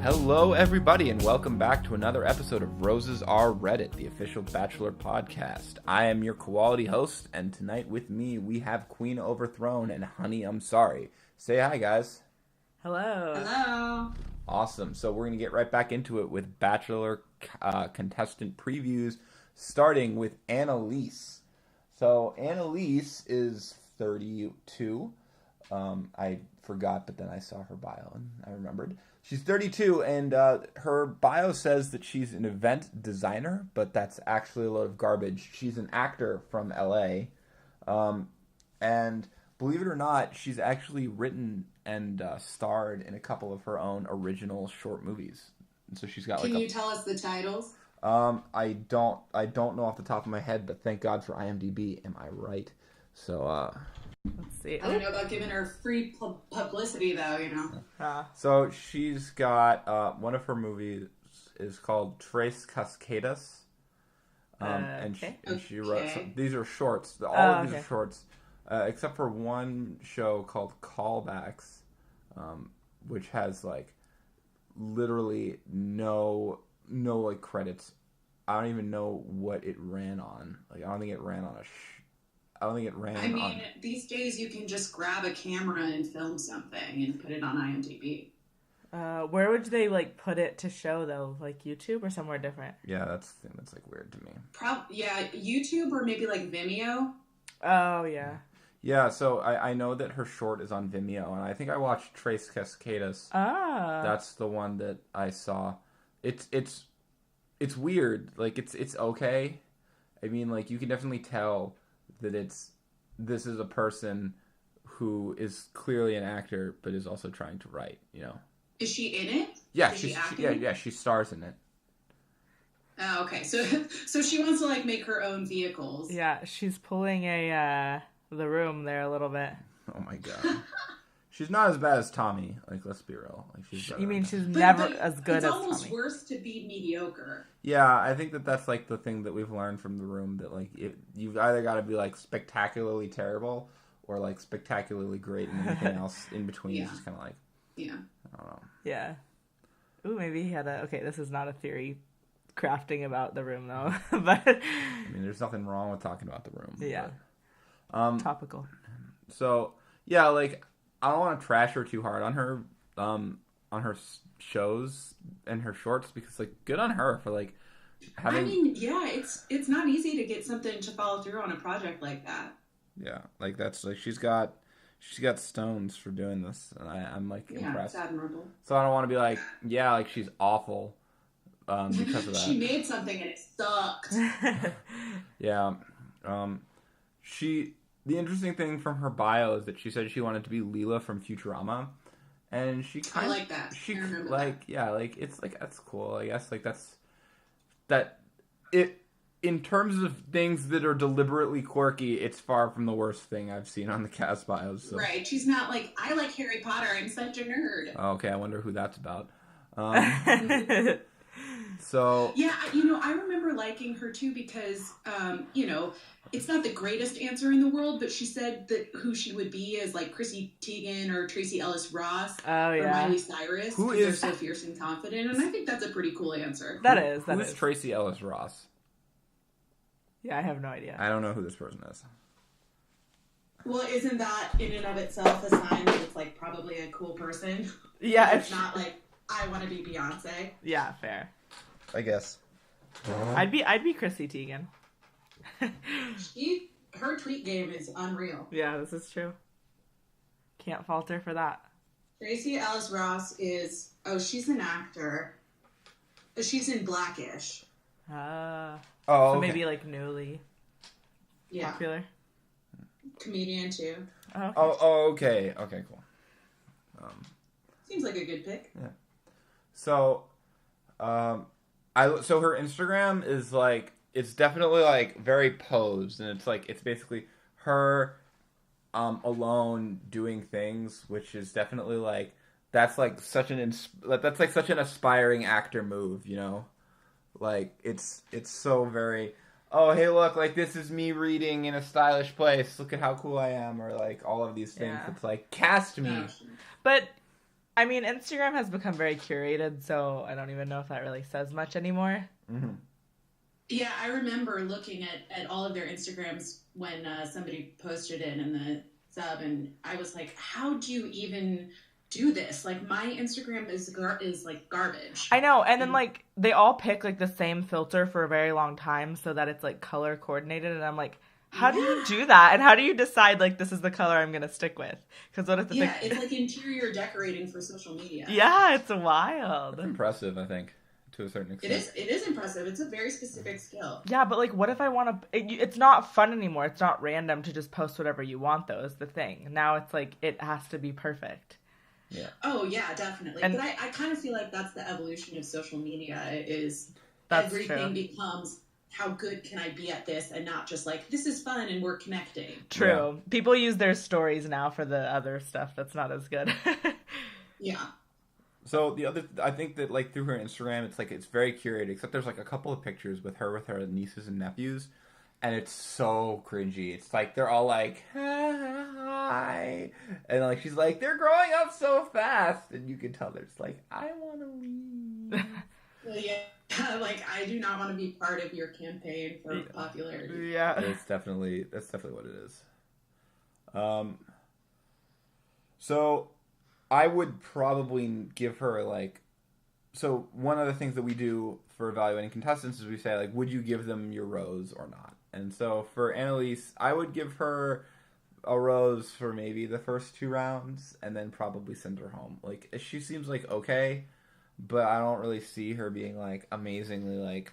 Hello, everybody, and welcome back to another episode of Roses Are Reddit, the official Bachelor podcast. I am your quality host, and tonight with me we have Queen Overthrown and honeyimsorry. Say hi, guys. Hello. Hello. Awesome. So we're going to get right back into it with Bachelor contestant previews, starting with Annalise. So Annalise is 32. I forgot, but then I saw her bio and I remembered. She's 32, and her bio says that she's an event designer, but that's actually a load of garbage. She's an actor from LA, and believe it or not, she's actually written and starred in a couple of her own original short movies. And so she's got Can you tell us the titles? I don't know off the top of my head, but thank God for IMDb. Am I right? So let's see. I don't know about giving her free publicity, though, you know. So she's got one of her movies is called Tres Cascadas. And she wrote, so these are shorts. All of these are shorts, except for one show called Callbacks, which has like literally no like credits. I don't even know what it ran on. Like I don't think it ran on I mean, these days you can just grab a camera and film something and put it on IMDb. Where would they like put it to show though? Like YouTube or somewhere different? Yeah, that's the thing that's like weird to me. YouTube or maybe like Vimeo. Oh yeah. Yeah, so I know that her short is on Vimeo, and I think I watched Tres Cascadas. That's the one that I saw. It's weird. Like it's okay. I mean, like you can definitely tell that this is a person who is clearly an actor, but is also trying to write. You know. Is she in it? Yeah, she stars in it. Oh, okay. So she wants to like make her own vehicles. Yeah, she's pulling the room there a little bit. Oh my god. She's not as bad as Tommy. Like, let's be real. Like, she's never as good as Tommy? It's almost worse to be mediocre. Yeah, I think that's like the thing that we've learned from the room, that like you've either got to be like spectacularly terrible or like spectacularly great, and anything else in between is just kind of like, I don't know. Yeah. Ooh, maybe he had okay, this is not a theory crafting about the room though, but I mean, there's nothing wrong with talking about the room. Yeah. But, topical. So yeah, like I don't want to trash her too hard on her shows and her shorts, because like good on her for like having. I mean, yeah, it's not easy to get something to follow through on a project like that. Yeah, like that's like she's got stones for doing this, and I'm like impressed. It's admirable. So I don't want to be like, yeah, like she's awful because of that. She made something and it sucked. Yeah. The interesting thing from her bio is that she said she wanted to be Leela from Futurama, and I like that. She I remember like that. Yeah, like it's like that's cool. I guess like that it. In terms of things that are deliberately quirky, it's far from the worst thing I've seen on the cast bios. So. Right. She's not like, I like Harry Potter, I'm such a nerd. Oh, okay, I wonder who that's about. So... Yeah, I remember liking her too because, it's not the greatest answer in the world, but she said that who she would be is like Chrissy Teigen or Tracy Ellis Ross or Miley Cyrus, because they're so fierce and confident, and I think that's a pretty cool answer. Who is Tracy Ellis Ross? Yeah, I have no idea. I don't know who this person is. Well, isn't that in and of itself a sign that it's like probably a cool person? Yeah, it's not like I want to be Beyonce. Yeah, fair. I guess. I'd be Chrissy Teigen. Her tweet game is unreal. Yeah, this is true. Can't fault her for that. Tracy Ellis Ross she's an actor. She's in Blackish. So maybe like newly popular. Comedian too. Okay, cool. Seems like a good pick. Yeah. So, so her Instagram is like, it's definitely like very posed, and it's basically her alone doing things, which is definitely like that's like such an aspiring actor move, you know. Like, it's so very, oh, hey, look, like, this is me reading in a stylish place. Look at how cool I am. Or, like, all of these things. Yeah. It's like, cast me. But I mean, Instagram has become very curated, so I don't even know if that really says much anymore. Mm-hmm. Yeah, I remember looking at all of their Instagrams when somebody posted it in the sub, and I was like, how do you even do this? Like, my Instagram is like garbage. I know, and then like they all pick like the same filter for a very long time so that it's like color coordinated, and I'm like, how do you do that? And how do you decide like this is the color I'm gonna stick with? Because what if it's like interior decorating for social media. Yeah, it's wild. It's impressive, I think, to a certain extent. It is impressive. It's a very specific skill. Yeah, but like, what if I want to? It's not fun anymore. It's not random to just post whatever you want, though. Is the thing. Now it's like it has to be perfect. Yeah. Oh yeah, definitely. But I kind of feel like that's the evolution of social media. Is everything becomes how good can I be at this, and not just like this is fun and we're connecting. True. Yeah. People use their stories now for the other stuff that's not as good. Yeah. So I think that like through her Instagram, it's like it's very curated. Except there's like a couple of pictures with her nieces and nephews, and it's so cringy. It's like they're all like hi, and like she's like they're growing up so fast, and you can tell they're just like I want to leave. Well, yeah, like I do not want to be part of your campaign for popularity. Yeah, that's definitely what it is. So I would probably give her like. So one of the things that we do for evaluating contestants is we say like, would you give them your rose or not? And so for Annalise, I would give her a rose for maybe the first 2 rounds, and then probably send her home. Like she seems like okay, but I don't really see her being like amazingly like.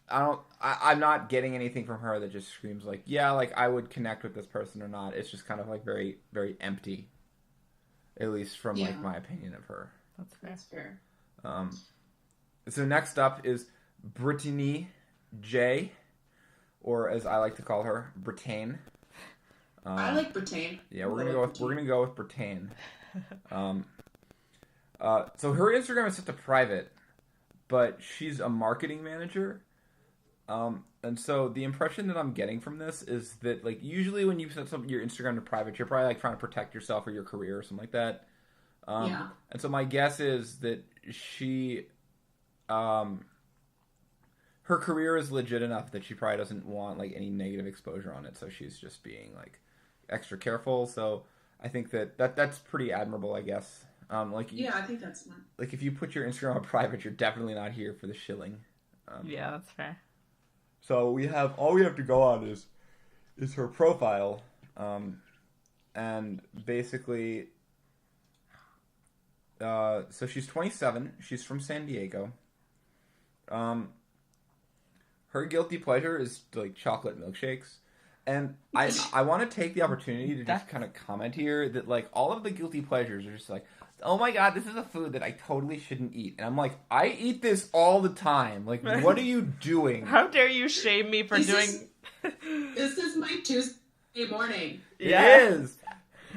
I'm not getting anything from her that just screams like, yeah, like I would connect with this person or not. It's just kind of like very, very empty. At least from like my opinion of her. That's fair. So next up is Brittany J, or as I like to call her, Brittane. I like Brittane. Yeah, we're gonna go with Brittane. So her Instagram is set to private, but she's a marketing manager. And so the impression that I'm getting from this is that like usually when you set your Instagram to private, you're probably like trying to protect yourself or your career or something like that. And so my guess is that she, her career is legit enough that she probably doesn't want like any negative exposure on it. So she's just being like extra careful. So I think that's pretty admirable, I guess. I think that's smart. Like if you put your Instagram on private, you're definitely not here for the shilling. Yeah, that's fair. So all we have to go on is her profile, and basically, so she's 27. She's from San Diego. Her guilty pleasure is like chocolate milkshakes, and I want to take the opportunity to just kind of comment here that like all of the guilty pleasures are just like, oh my god, this is a food that I totally shouldn't eat. And I'm like, I eat this all the time. Like, what are you doing? How dare you shame me for doing... This is my Tuesday morning. Yeah. It is.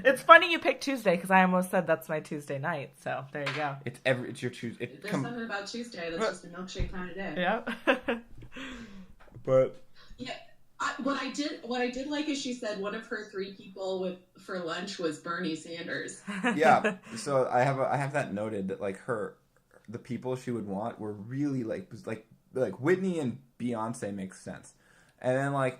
It's funny you picked Tuesday, because I almost said that's my Tuesday night. So, there you go. It's your Tuesday. There's something about Tuesday that's just a milkshake kind of day. Yeah. But... Yeah. What I did like is she said one of her 3 people for lunch was Bernie Sanders. Yeah, so I have that noted that like the people she would want were really like Whitney and Beyonce makes sense, and then like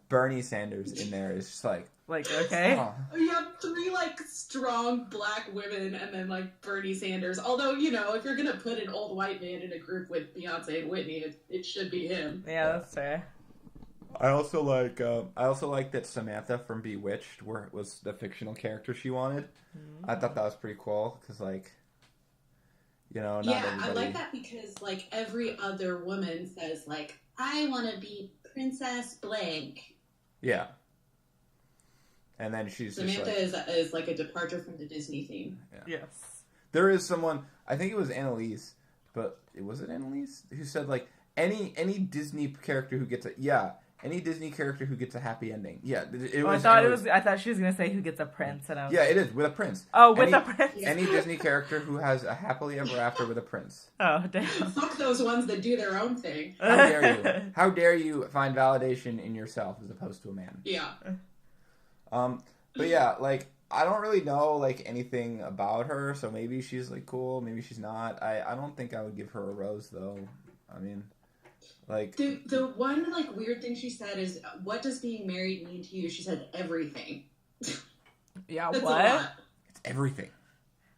Bernie Sanders in there is just like okay. Oh. You have 3 like strong black women and then like Bernie Sanders. Although if you're gonna put an old white man in a group with Beyonce and Whitney, it should be him. Yeah, that's fair. I also like that Samantha from Bewitched was the fictional character she wanted. Mm-hmm. I thought that was pretty cool because not everybody... I like that because like every other woman says like I want to be Princess Blank. Yeah. And then Samantha is like a departure from the Disney theme. Yeah. Yes. There is someone, I think it was Annalise, but was it Annalise who said like any Disney character who gets any Disney character who gets a happy ending. Yeah, I thought she was gonna say who gets a prince, and I was it is with a prince. Oh, with a prince. Any Disney character who has a happily ever after with a prince. Oh, damn! Fuck those ones that do their own thing. How dare you? How dare you find validation in yourself as opposed to a man? Yeah. But yeah, like I don't really know like anything about her, so maybe she's like cool, maybe she's not. I don't think I would give her a rose though. I mean, like the one like weird thing she said is, "What does being married mean to you?" She said everything. Yeah, That's what? A lot. It's everything.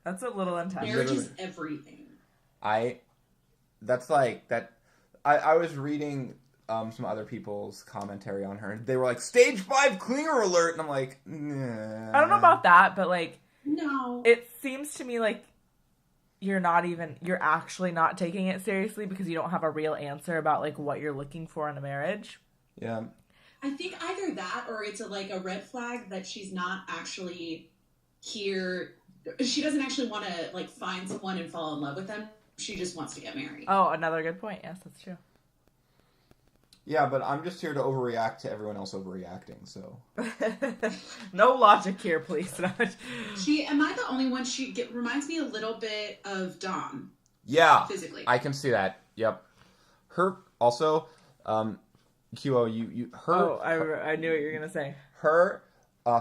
That's a little intense. Marriage is everything. That's like that. I was reading some other people's commentary on her, and they were like, "Stage 5 clinger alert," and I'm like, nah. I don't know about that, but like, no, it seems to me like you're actually not taking it seriously because you don't have a real answer about like what you're looking for in a marriage. Yeah. I think either that or it's a red flag that she's not actually here. She doesn't actually want to like find someone and fall in love with them. She just wants to get married. Oh, another good point. Yes, that's true. Yeah, but I'm just here to overreact to everyone else overreacting, so. No logic here, please. Am I the only one? Reminds me a little bit of Dom. Yeah. Physically. I can see that. Yep. Her, also, QO, I knew what you were going to say. Her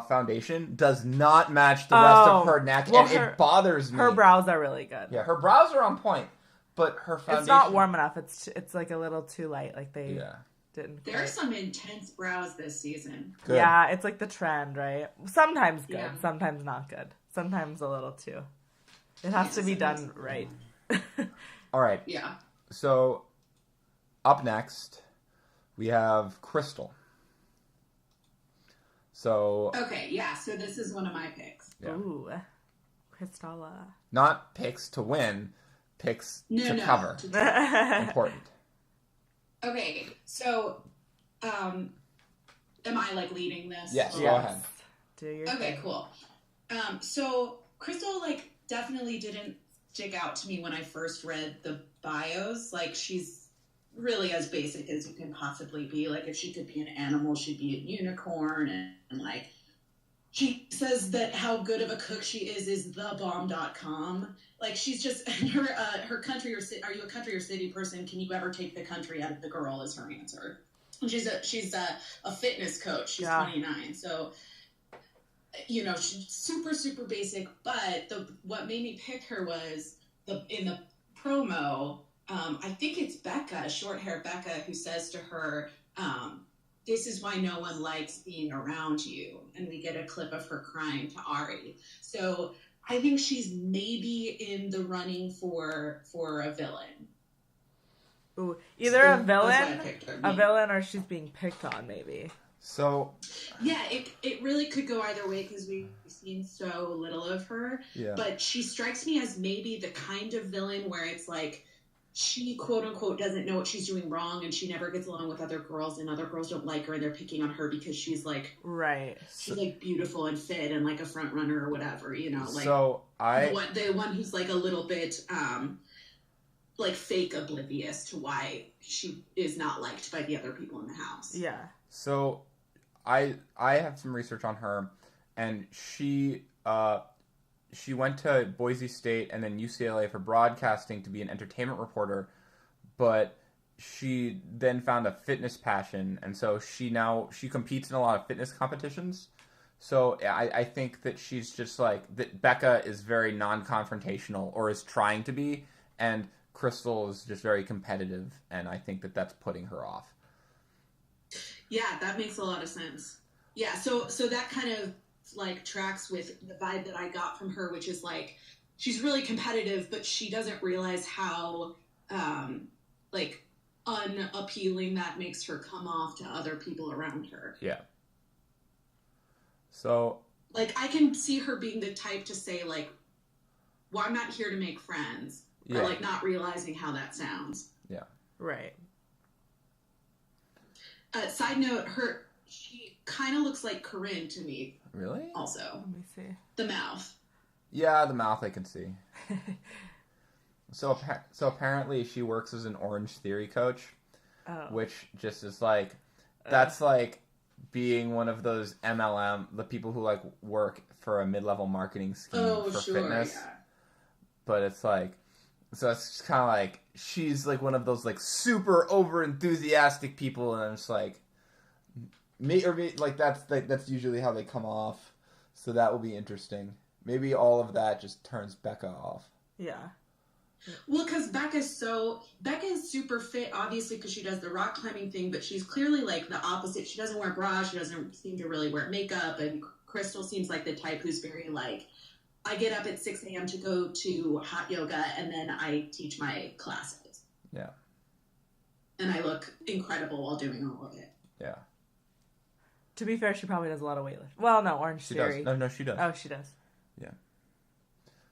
foundation does not match the rest of her neck, and it bothers me. Her brows are really good. Yeah, her brows are on point, but her foundation... It's not warm enough. It's like a little too light. Like they... Yeah. There are some intense brows this season. Good. Yeah, it's like the trend, right? Sometimes good, yeah. Sometimes not good. Sometimes a little too. It has to be done right. All right. Yeah. So, up next, we have Crystal. So. Okay, yeah. So this is one of my picks. Yeah. Ooh, Crystalla. Not picks to win, picks to cover. Important. Okay, so, am I like leading this? Yes, go ahead. Do your thing. Cool. So Crystal like definitely didn't stick out to me when I first read the bios. Like she's really as basic as you can possibly be. Like if she could be an animal, she'd be a unicorn, and like she says that how good of a cook she is thebomb.com. Like she's just her country or are you a country or city person? Can you ever take the country out of the girl? Is her answer. And she's a fitness coach. She's 29, so she's super super basic. But what made me pick her was in the promo. I think it's Becca, short hair Becca, who says to her, "This is why no one likes being around you," and we get a clip of her crying to Ari. So I think she's maybe in the running for a villain. Ooh, either a villain, or she's being picked on, maybe. So. Yeah, it really could go either way because we've seen so little of her. Yeah. But she strikes me as maybe the kind of villain where it's like she quote unquote doesn't know what she's doing wrong, and she never gets along with other girls, and other girls don't like her, and they're picking on her because she's like she's like beautiful and fit and like a front runner or whatever, like so the one who's like a little bit like fake oblivious to why she is not liked by the other people in the house. Yeah. So I have some research on her, and she went to Boise State and then UCLA for broadcasting to be an entertainment reporter, but she then found a fitness passion, and so she competes in a lot of fitness competitions. So I think that she's just like, that Becca is very non-confrontational, or is trying to be, and Crystal is just very competitive, and I think that that's putting her off. Yeah, that makes a lot of sense. Yeah, so that kind of like tracks with the vibe that I got from her, which is like she's really competitive, but she doesn't realize how like unappealing that makes her come off to other people around her. Yeah. So like I can see her being the type to say like, well, I'm not here to make friends. Or like not realizing how that sounds. Yeah. Right. Side note, she kind of looks like Corinne to me. Really? Also. Let me see. The mouth. Yeah, the mouth I can see. So apparently she works as an Orange Theory coach, which just is like, that's like being one of those MLM, the people who like work for a mid-level marketing scheme for fitness. Yeah. But it's like, so it's just kind of like, she's like one of those like super over enthusiastic people, and I'm just like, that's usually how they come off. So that will be interesting. Maybe all of that just turns Becca off. Yeah. Well, because Becca is super fit, obviously, because she does the rock climbing thing, but she's clearly like the opposite. She doesn't wear bras. She doesn't seem to really wear makeup. And Crystal seems like the type who's very like, I get up at 6 a.m. to go to hot yoga, and then I teach my classes. Yeah. And I look incredible while doing all of it. Yeah. To be fair, she probably does a lot of weightlifting. Well, no, Orange Theory. She does. No, she does. Oh, she does. Yeah.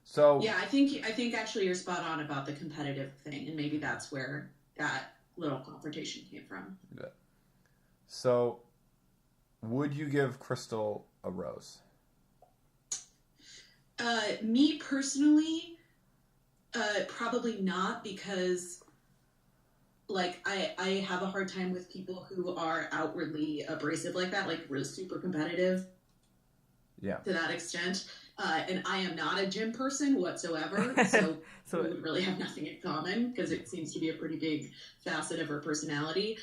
So. Yeah, I think actually you're spot on about the competitive thing, and maybe that's where that little confrontation came from. Yeah. So, would you give Crystal a rose? Me personally, probably not, because like I have a hard time with people who are outwardly abrasive like that, like really super competitive. Yeah. To that extent. And I am not a gym person whatsoever, so we would really have nothing in common, because it seems to be a pretty big facet of her personality.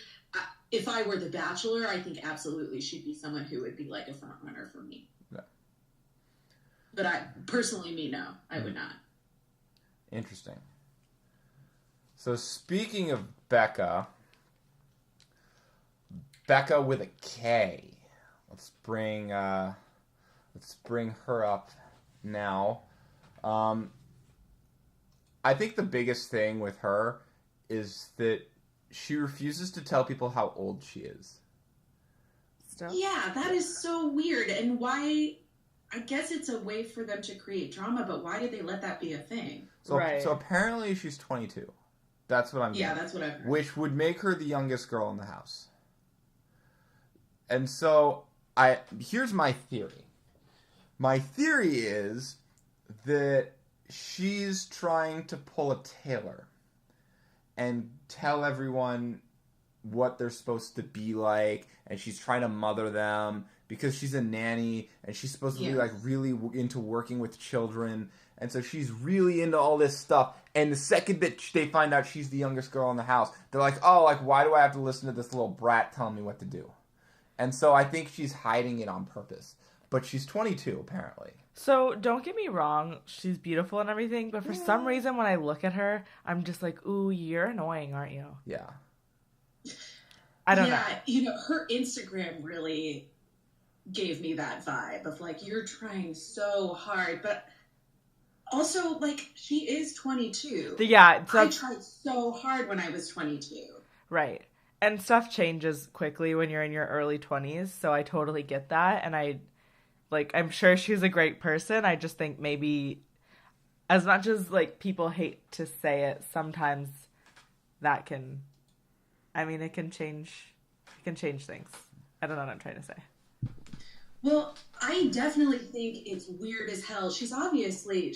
If I were the Bachelor, I think absolutely she'd be someone who would be like a front runner for me. Yeah. But no, I would not. Interesting. So speaking of Becca with a K. Let's bring her up now. I think the biggest thing with her is that she refuses to tell people how old she is. Still? Yeah, that is so weird. And why? I guess it's a way for them to create drama, but why did they let that be a thing? So apparently she's 22. That's what I'm getting. Yeah, that's what I've heard. Which would make her the youngest girl in the house. And so here's my theory. My theory is that she's trying to pull a Taylor and tell everyone what they're supposed to be like, and she's trying to mother them because she's a nanny, and she's supposed to be like really into working with children, and so she's really into all this stuff. And the second that they find out she's the youngest girl in the house, they're like, oh, like, why do I have to listen to this little brat telling me what to do? And so I think she's hiding it on purpose. But she's 22, apparently. So, don't get me wrong, she's beautiful and everything, but for some reason when I look at her, I'm just like, ooh, you're annoying, aren't you? Yeah. I don't know. Yeah, you know, her Instagram really gave me that vibe of like, you're trying so hard, but also, like, she is 22. Yeah. I tried so hard when I was 22. Right. And stuff changes quickly when you're in your early 20s, so I totally get that, and I'm sure she's a great person. I just think maybe, as much as, like, people hate to say it, sometimes that can, it can change things. I don't know what I'm trying to say. Well, I definitely think it's weird as hell. She obviously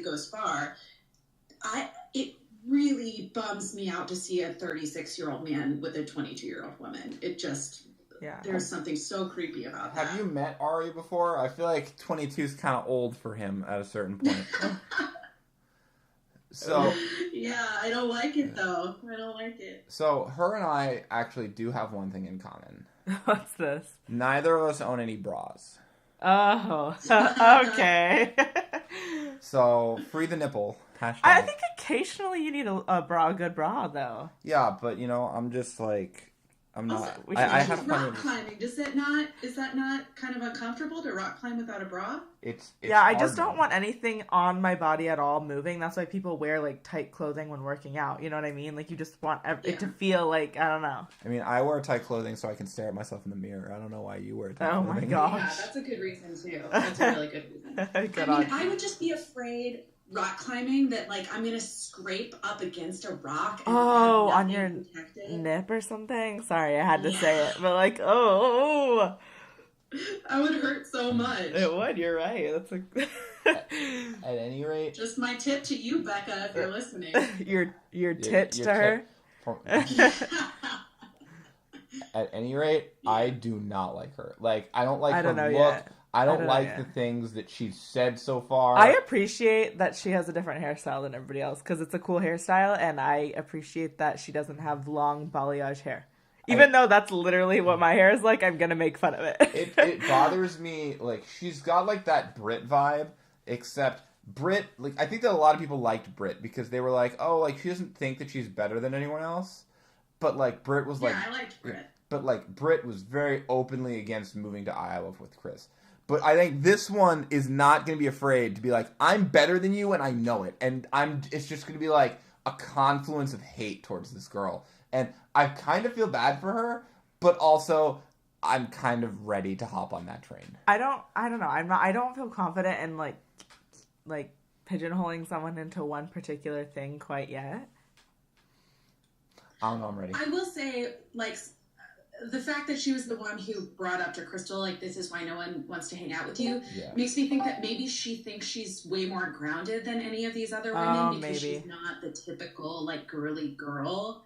goes far. It really bums me out to see a 36-year-old man with a 22-year-old woman. It just... Yeah. There's something so creepy about that. Have you met Ari before? I feel like 22 is kind of old for him at a certain point. So yeah, I don't like it though. I don't like it. So her and I actually do have one thing in common. What's this? Neither of us own any bras. Oh, okay. So free the nipple. Hashtag. I think occasionally you need a good bra though. Yeah, but I'm just like. I'm also, not. I have rock climbing. Is that not kind of uncomfortable to rock climb without a bra? It's yeah. I just don't want anything on my body at all moving. That's why people wear like tight clothing when working out. You know what I mean? Like you just want it to feel like, I don't know. I mean, I wear tight clothing so I can stare at myself in the mirror. I don't know why you wear tight clothing. Oh my gosh. Yeah, that's a good reason too. That's a really good reason. I would just be afraid rock climbing that like I'm gonna scrape up against a rock and on your nip or something. Sorry, I had to say it, but like that would hurt so much. It would. You're right. That's at any rate, just my tip to you, Becca, if you're listening. your tit to her. At any rate, I do not like her. Like I don't like her look. Yet. I don't like the things that she's said so far. I appreciate that she has a different hairstyle than everybody else because it's a cool hairstyle, and I appreciate that she doesn't have long balayage hair. Even though that's literally what my hair is like, I'm gonna make fun of it. It bothers me, like, she's got, like, that Brit vibe, except Brit, like, I think that a lot of people liked Brit because they were like, oh, like, she doesn't think that she's better than anyone else. But, like, Brit was like... Yeah, I liked Brit. But, like, Brit was very openly against moving to Iowa with Chris. But I think this one is not going to be afraid to be like, I'm better than you and I know it. And it's just going to be, like, a confluence of hate towards this girl. And I kind of feel bad for her, but also I'm kind of ready to hop on that train. I don't know. I don't feel confident in, like pigeonholing someone into one particular thing quite yet. I don't know, I'm ready. I will say, like, the fact that she was the one who brought up to Crystal, like, this is why no one wants to hang out with you, makes me think that maybe she thinks she's way more grounded than any of these other women because she's not the typical, like, girly girl.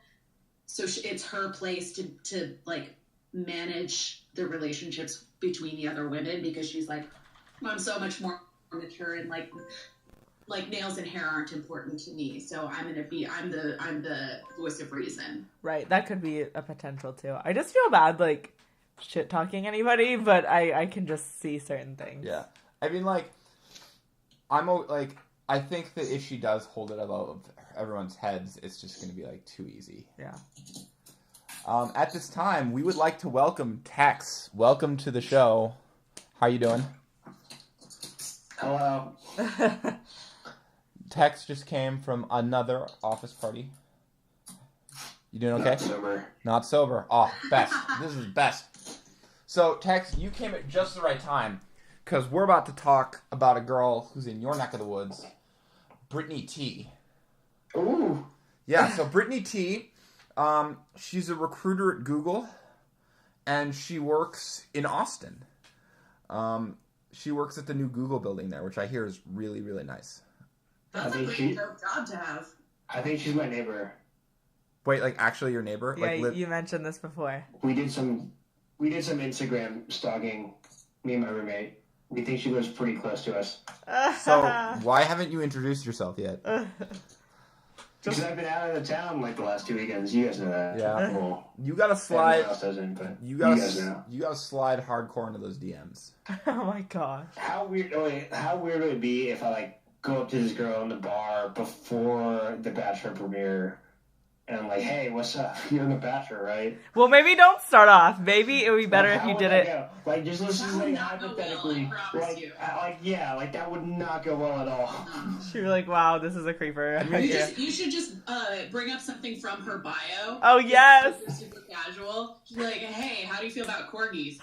So it's her place to, like, manage the relationships between the other women because she's like, I'm so much more mature and, like nails and hair aren't important to me, so I'm the voice of reason. Right, that could be a potential too. I just feel bad, like, shit talking anybody, but I can just see certain things. Yeah, I mean, like, I think that if she does hold it above everyone's heads, it's just going to be, like, too easy. Yeah. At this time, we would like to welcome Tex. Welcome to the show. How you doing? Hello. Tex just came from another office party. You doing okay? Not sober. Not sober. Oh, best. This is best. So, Tex, you came at just the right time because we're about to talk about a girl who's in your neck of the woods, Brittany T. Ooh. Yeah, so Brittany T, she's a recruiter at Google, and she works in Austin. She works at the new Google building there, which I hear is really, really nice. That's a pretty dope job to have. I think she's my neighbor. Wait, like, actually your neighbor? Yeah, like, you mentioned this before. We did some Instagram stalking, me and my roommate. We think she lives pretty close to us. So, why haven't you introduced yourself yet? Because I've been out of the town, like, the last 2 weekends. You guys know that. Yeah. Well, You gotta slide. everyone else doesn't, but You guys know. gotta slide hardcore into those DMs. Oh my gosh. How weird would it be if I, like, go up to this girl in the bar before the Bachelor premiere, and I'm like, hey, what's up? You're in the Bachelor, right? Well, maybe don't start off. Maybe it would be better if you did it. Go? Like, just listen, That would like, not go well, hypothetically, I promise you. like, that would not go well at all. She'd be like, wow, this is a creeper. You should just bring up something from her bio. Oh, yes. Super casual. She's like, hey, how do you feel about corgis?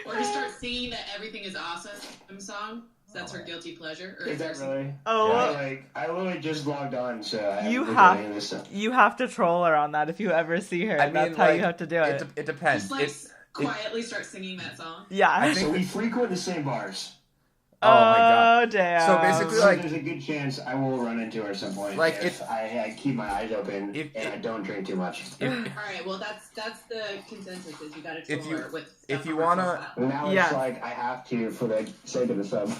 Or just start singing that Everything is Awesome song. That's her guilty pleasure. Or Is that really? Oh, yeah, I literally just logged on, so I you haven't have to troll her on that if you ever see her. That's how you have to do it. It depends. Just like quietly start singing that song. Yeah. So we frequent the same bars. Oh my god. Oh damn. So basically, So like, there's a good chance I will run into her at some point. Like, if I keep my eyes open and I don't drink too much. All right, well that's the consensus is you got to troll her with. if you wanna, now it's like I have to for the sake of the sub.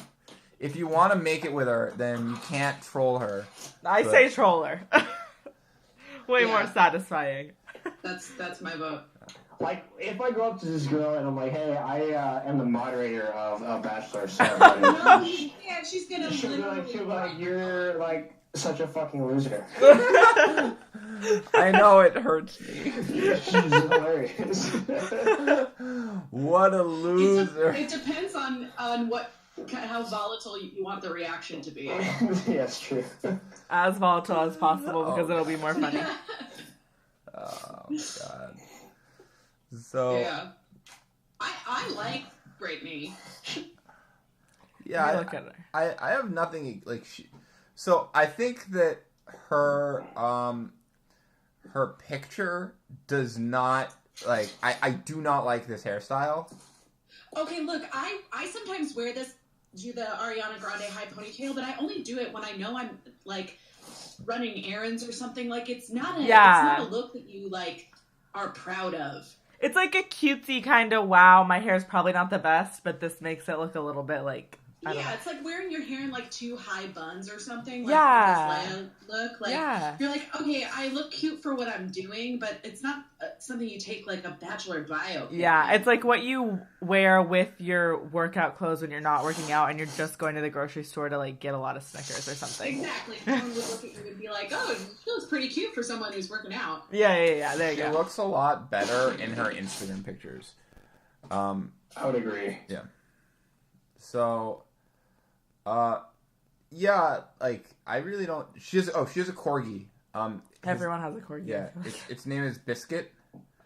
if you want to make it with her, then you can't troll her. I say troll her. Way more satisfying. That's my vote. Like, if I go up to this girl and I'm like, hey, I am the moderator of a Bachelor sub. No, you can't. She's gonna she'll be like, you're like such a fucking loser. I know it hurts me. She's hilarious. What a loser. It depends on how volatile you want the reaction to be. Yeah, it's true. As volatile as possible because it'll be more funny. Oh my god. So yeah, I like Brittany. Yeah, Look at her. I have nothing like she. So I think that her picture does not like. I do not like this hairstyle. Okay, look, I sometimes wear this, do the Ariana Grande high ponytail, but I only do it when I know I'm like running errands or something. Like it's not a look that you like are proud of. It's like a cutesy kind of, wow, my hair's probably not the best, but this makes it look a little bit like Yeah, it's like wearing your hair in like 2 high buns or something. Like Yeah. look. Like you're like, okay, I look cute for what I'm doing, but it's not something you take like a Bachelor bio. Yeah, it's like what you wear with your workout clothes when you're not working out and you're just going to the grocery store to like get a lot of Snickers or something. Exactly. Someone would look at you and be like, oh, she looks pretty cute for someone who's working out. Yeah. There you go. She looks a lot better in her Instagram pictures. I would agree. Yeah. So, yeah, like I really don't. She has a corgi. Everyone has a corgi. Yeah, its name is Biscuit.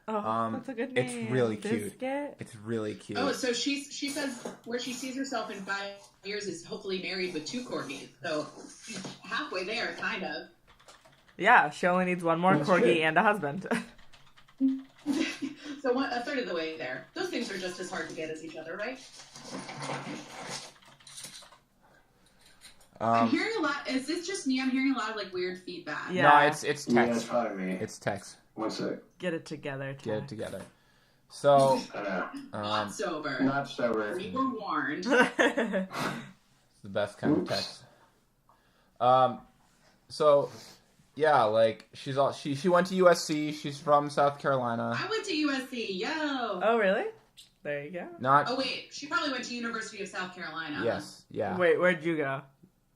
Oh, that's a good name. It's really cute. Biscuit. It's really cute. Oh, so she says where she sees herself in 5 years is hopefully married with 2 corgis. So she's halfway there, kind of. Yeah, she only needs one more corgi and a husband. So a third of the way there. Those things are just as hard to get as each other, right? I'm hearing a lot. Is this just me? I'm hearing a lot of like weird feedback. Yeah. No, it's text. Yeah, it's probably me. It's text. One sec. Get it together. Get it together. So, Not sober. Not sober. We were warned. it's the best kind of text. So, yeah, like she went to USC. She's from South Carolina. I went to USC. Yo. Oh, really? There you go. Oh wait, she probably went to University of South Carolina. Yes. Yeah. Wait, where'd you go?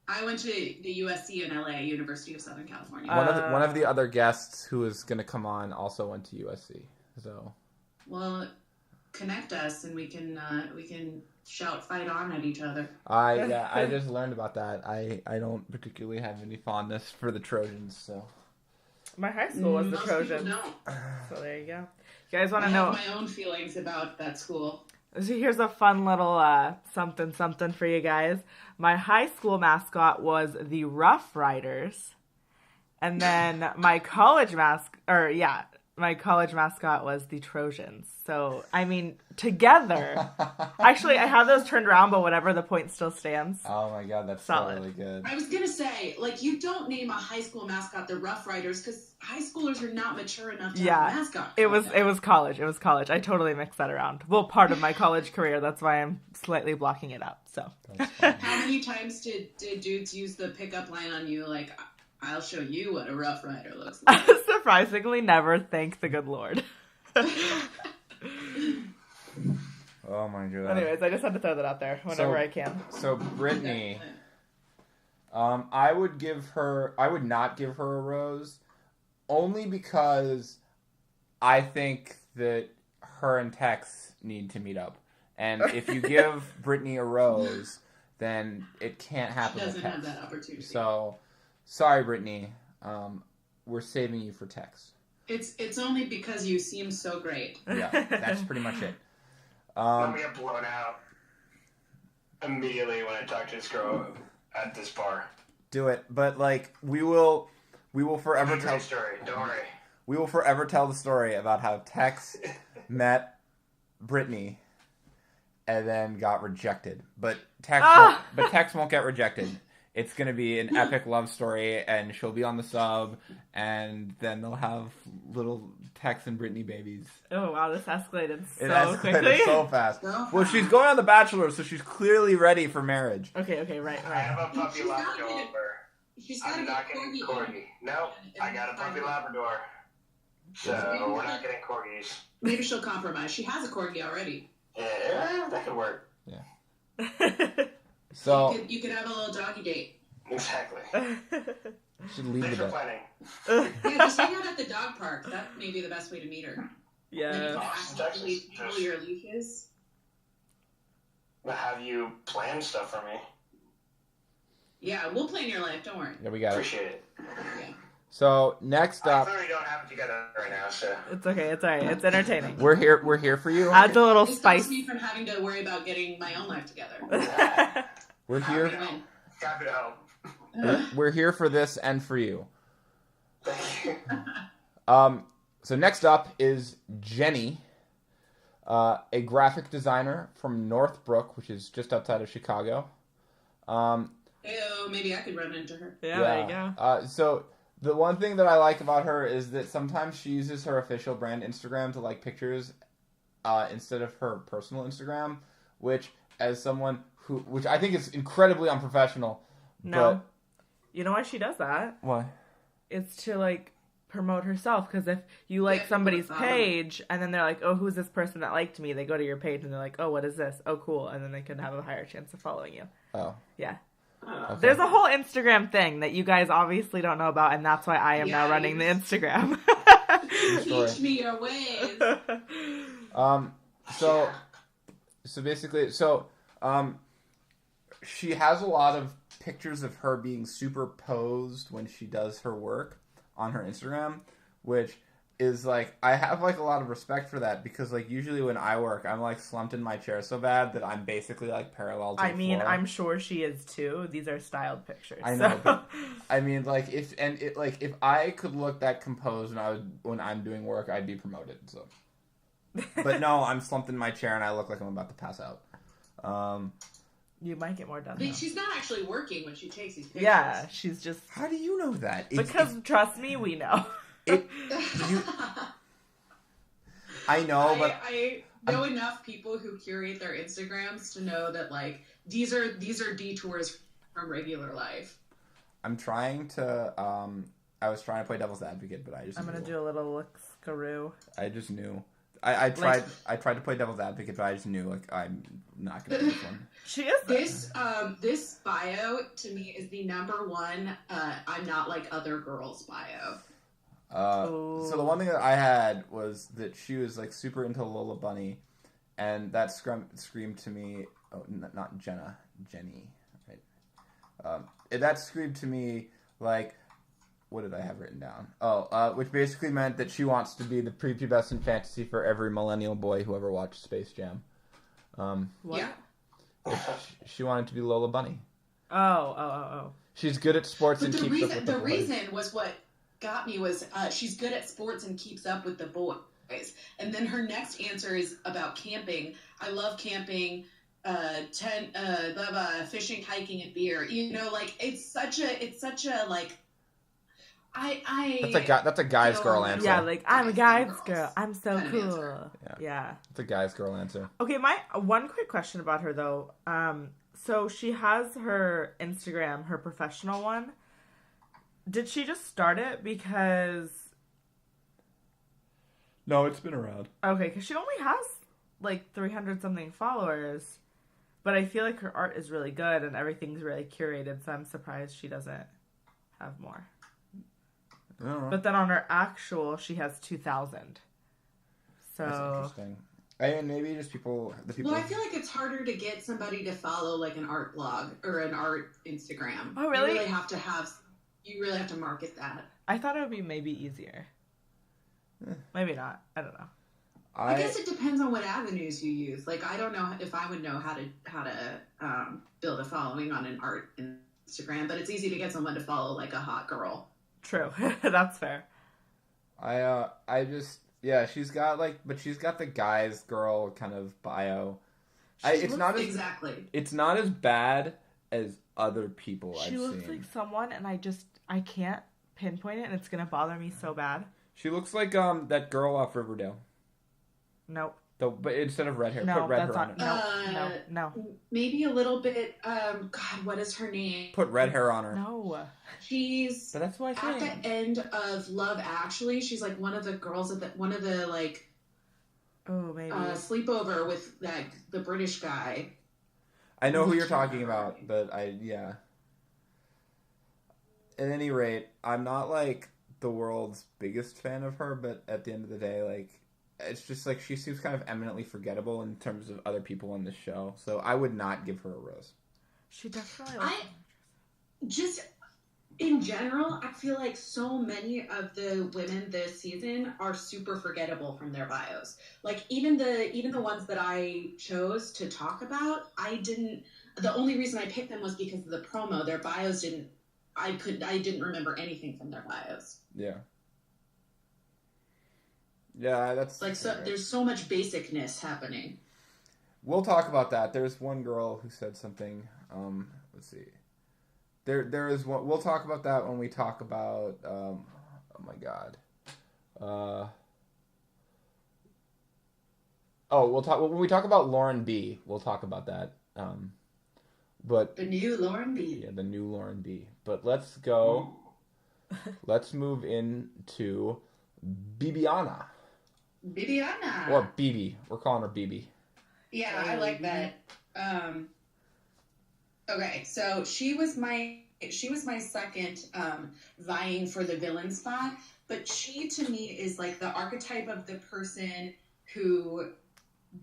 I went to the USC in LA, University of Southern California. One of the other guests who is going to come on also went to USC. So. Well, connect us and we can shout fight on at each other. I just learned about that. I don't particularly have any fondness for the Trojans, so. My high school was the Most Trojans. people don't. So there you go. You guys want I to know? have my own feelings about that school. So here's a fun little something for you guys. My high school mascot was the Rough Riders, and then my college mascot was the Trojans. So, I mean, together. Actually, I have those turned around, but whatever, the point still stands. Oh my god, that's solid. So really good. I was going to say, like, you don't name a high school mascot the Rough Riders because high schoolers are not mature enough to have a mascot. It was college. It was college. I totally mixed that around. Well, part of my college career. That's why I'm slightly blocking it out. So. How many times did dudes use the pickup line on you, like, I'll show you what a Rough Rider looks like? Surprisingly, never, thank the good Lord. Oh my god. Anyways, I just had to throw that out there whenever I can. So Brittany, I would not give her a rose, only because I think that her and Tex need to meet up. And if you give Brittany a rose, then it can't happen. She doesn't have that opportunity. So, sorry, Brittany. We're saving you for Tex. It's only because you seem so great. Yeah, that's pretty much it. I'm gonna get blown out immediately when I talk to this girl at this bar. Do it, but like we will forever tell. Story. Don't worry. We will forever tell the story about how Tex met Brittany and then got rejected. But Tex won't get rejected. It's going to be an epic love story, and she'll be on the sub, and then they'll have little Tex and Brittany babies. Oh, wow, this escalated It escalated so fast. Well, she's going on The Bachelor, so she's clearly ready for marriage. Okay, right. I have a puppy Labrador. I'm not getting corgi. No, I got a puppy Labrador. So we're not getting corgis. Maybe she'll compromise. She has a corgi already. Yeah, that could work. Yeah. So you could have a little doggy date. Exactly. Should leave Thanks it for planning. Yeah, just hang out at the dog park. That may be the best way to meet her. Yeah. Then you can actually pull your leashes. Have you planned stuff for me? Yeah, we'll plan your life. Don't worry. There we go. Appreciate it. Yeah. So next up, I clearly don't have it together right now, so It's okay. It's all right. It's entertaining. we're here for you. Adds a little This spice. stops me from having to worry about getting my own life together. We're here. Happy to help. We're here for this and for you. Thank you. So next up is Jenny, a graphic designer from Northbrook, which is just outside of Chicago. Ew, maybe I could run into her. Yeah, there you go. So the one thing that I like about her is that sometimes she uses her official brand Instagram to like pictures instead of her personal Instagram, which, as someone which I think is incredibly unprofessional. No. But... You know why she does that? Why? It's to, like, promote herself. Because if you like somebody's page, and then they're like, oh, who's this person that liked me? They go to your page, and they're like, oh, what is this? Oh, cool. And then they can have a higher chance of following you. Oh. Yeah. Okay. There's a whole Instagram thing that you guys obviously don't know about, and that's why I am now running the Instagram. Teach me your ways. So basically, she has a lot of pictures of her being superposed when she does her work on her Instagram, which is like, I have like a lot of respect for that, because like usually when I work, I'm like slumped in my chair so bad that I'm basically like parallel to the floor. I'm sure she is too. These are styled pictures. I know. But, I mean, like if I could look that composed when I'm doing work, I'd be promoted. So, but no, I'm slumped in my chair and I look like I'm about to pass out. You might get more done. But she's not actually working when she takes these pictures. Yeah, she's just... How do you know that? Because, trust me, we know. I know, but... I know enough people who curate their Instagrams to know that, like, these are detours from regular life. I'm trying to... I was trying to play devil's advocate, but I just... I'm going to do a little look-scaroo. I just knew. I tried to play devil's advocate, but I just knew, like, I'm not going to do this one. She is. This bio, to me, is the number one, I'm not like other girls bio. So the one thing that I had was that she was, like, super into Lola Bunny, and that screamed to me... Oh, not Jenna. Jenny. Right? That screamed to me, like... What did I have written down? Which basically meant that she wants to be the prepubescent fantasy for every millennial boy who ever watched Space Jam. What? Yeah. She wanted to be Lola Bunny. Oh. She's good at sports and keeps up with the boys. The reason was what got me was she's good at sports and keeps up with the boys. And then her next answer is about camping. I love camping. Fishing, hiking, and beer. You know, like it's such a like. That's a guy's girl answer. Yeah, like I'm a guy's girl. I'm so cool. Yeah. It's a guy's girl answer. Okay, my one quick question about her though. So she has her Instagram, her professional one. Did she just start it because? No, it's been around. Okay, because she only has like 300 something followers, but I feel like her art is really good and everything's really curated. So I'm surprised she doesn't have more. But then on her actual, she has 2,000. So that's interesting. I mean, maybe just the people. Well, I feel like it's harder to get somebody to follow like an art blog or an art Instagram. Oh, really? You really have to market that. I thought it would be maybe easier. Maybe not. I don't know. I guess it depends on what avenues you use. Like, I don't know if I would know how to build a following on an art Instagram, but it's easy to get someone to follow like a hot girl. True. That's fair. She's got the guy's girl kind of bio. It's not as bad as other people I've seen. She looks like someone, and I can't pinpoint it, and it's gonna bother me so bad. She looks like that girl off Riverdale. Nope. But instead of red hair, no, put red hair on it. No. Maybe a little bit. God, what is her name? Put red hair on her. No. She's but that's what I think. At the end of Love Actually. She's like one of the girls at one of the like. Oh, maybe sleepover with the British guy. I know who you're talking about, but At any rate, I'm not like the world's biggest fan of her, but at the end of the day, like. It's just like she seems kind of eminently forgettable in terms of other people on the show, so I would not give her a rose. She definitely. Just in general, I feel like so many of the women this season are super forgettable from their bios. Like even the ones that I chose to talk about, I didn't. The only reason I picked them was because of the promo. Their bios didn't. I didn't remember anything from their bios. Yeah. Yeah, that's like so. There's so much basicness happening. We'll talk about that. There's one girl who said something. Let's see. There is one. We'll talk about that when we talk about. Oh my god. We'll talk when we talk about Lauren B. We'll talk about that. But the new Lauren B. Yeah, the new Lauren B. But let's go. Let's move into Bibiana. Bibiana. Or Bibi. We're calling her Bibi. Yeah, I like that. Okay, so she was my second vying for the villain spot, but she to me is like the archetype of the person who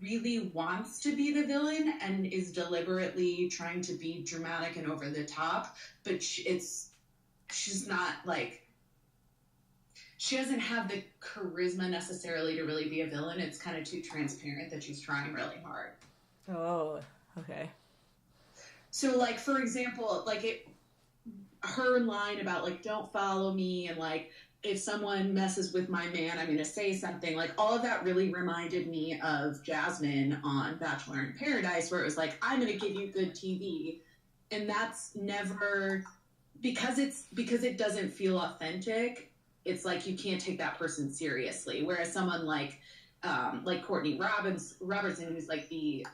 really wants to be the villain and is deliberately trying to be dramatic and over the top, but she's not like, she doesn't have the charisma necessarily to really be a villain. It's kind of too transparent that she's trying really hard. Oh, okay. So, like, for example, like, her line about, like, don't follow me, and, like, if someone messes with my man, I'm going to say something. Like, all of that really reminded me of Jasmine on Bachelor in Paradise, where it was like, I'm going to give you good TV. And that's never, because it doesn't feel authentic, it's like you can't take that person seriously. Whereas someone like Courtney Robertson, who's like the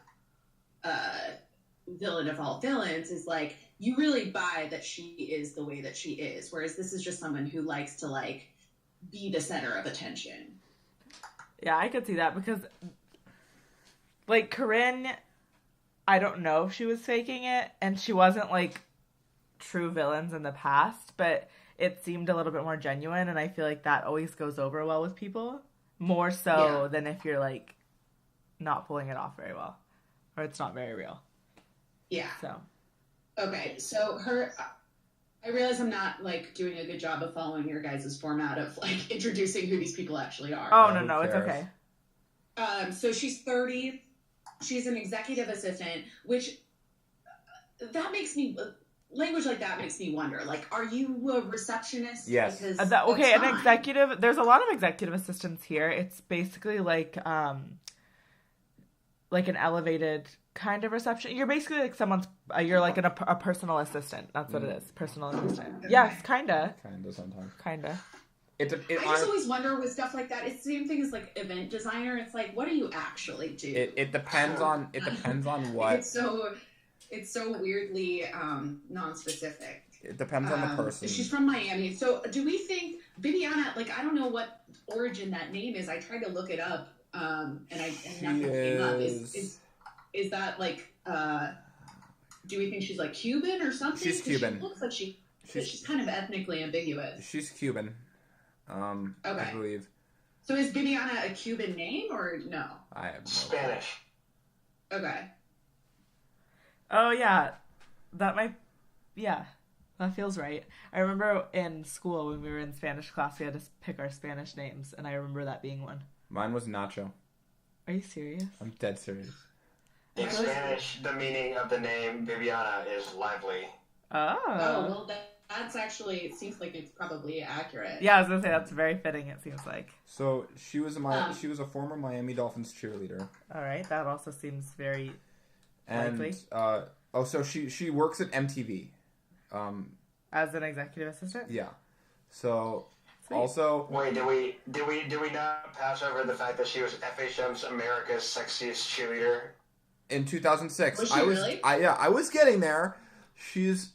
villain of all villains, is like, you really buy that she is the way that she is. Whereas this is just someone who likes to like be the center of attention. Yeah, I could see that because like Corinne, I don't know if she was faking it, and she wasn't like true villains in the past, but it seemed a little bit more genuine, and I feel like that always goes over well with people, more so than if you're like not pulling it off very well, or it's not very real. Yeah. So. Okay, so I realize I'm not like doing a good job of following your guys' format of like introducing who these people actually are. Oh, no, it's okay. So she's 30. She's an executive assistant, which that makes me, language like that makes me wonder, like, are you a receptionist? Yes. Because okay, an executive, there's a lot of executive assistants here. It's basically like an elevated kind of reception. You're basically like you're like a personal assistant. That's what it is. Personal assistant. Okay. Yes, kinda. Kinda sometimes. Kinda. I just always wonder with stuff like that. It's the same thing as like event designer. It's like, what do you actually do? It depends on what. It's so weirdly non-specific. It depends on the person. She's from Miami. So do we think Bibiana, like, I don't know what origin that name is. I tried to look it up, and nothing came up. Is that like, do we think she's like Cuban or something? She's Cuban. She looks like she's kind of ethnically ambiguous. She's Cuban. Okay. I believe. So is Bibiana a Cuban name or no? I have no Spanish. Okay. Oh, yeah. That feels right. I remember in school when we were in Spanish class, we had to pick our Spanish names, and I remember that being one. Mine was Nacho. Are you serious? I'm dead serious. In Spanish, the meaning of the name Bibiana is lively. Oh, well, that's actually, it seems like it's probably accurate. Yeah, I was going to say, that's very fitting, it seems like. So, she was a former Miami Dolphins cheerleader. All right, that also seems very likely. So she works at MTV. As an executive assistant? Yeah. So, Sweet. Also... Wait, did we not pass over the fact that she was FHM's America's Sexiest Cheerleader? In 2006. Was she really? I was getting there. She's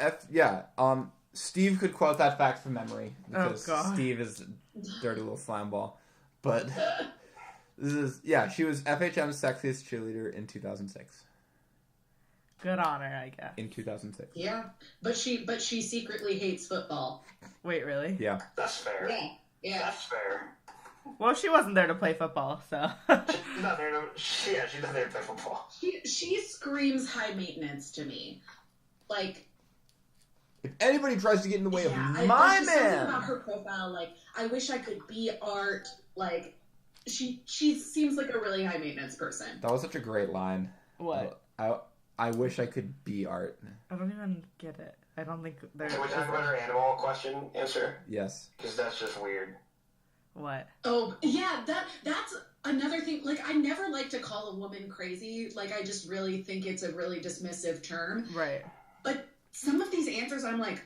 Steve could quote that fact from memory because Steve is a dirty little slime ball. But she was FHM's Sexiest Cheerleader in 2006. Good on her, I guess. In 2006. Yeah, but she secretly hates football. Wait, really? Yeah. That's fair. Yeah. That's fair. Well, she wasn't there to play football, so. She's not there to play football. She screams high maintenance to me. Like, if anybody tries to get in the way of my man, something about her profile, like, I wish I could be art. Like, she seems like a really high maintenance person. That was such a great line. What? I wish I could be art. I don't even get it. I don't think there. Can we talk about her animal question answer? Yes. Because that's just weird. What? Oh, yeah, that's another thing. Like, I never like to call a woman crazy. Like, I just really think it's a really dismissive term. Right. But some of these answers, I'm like,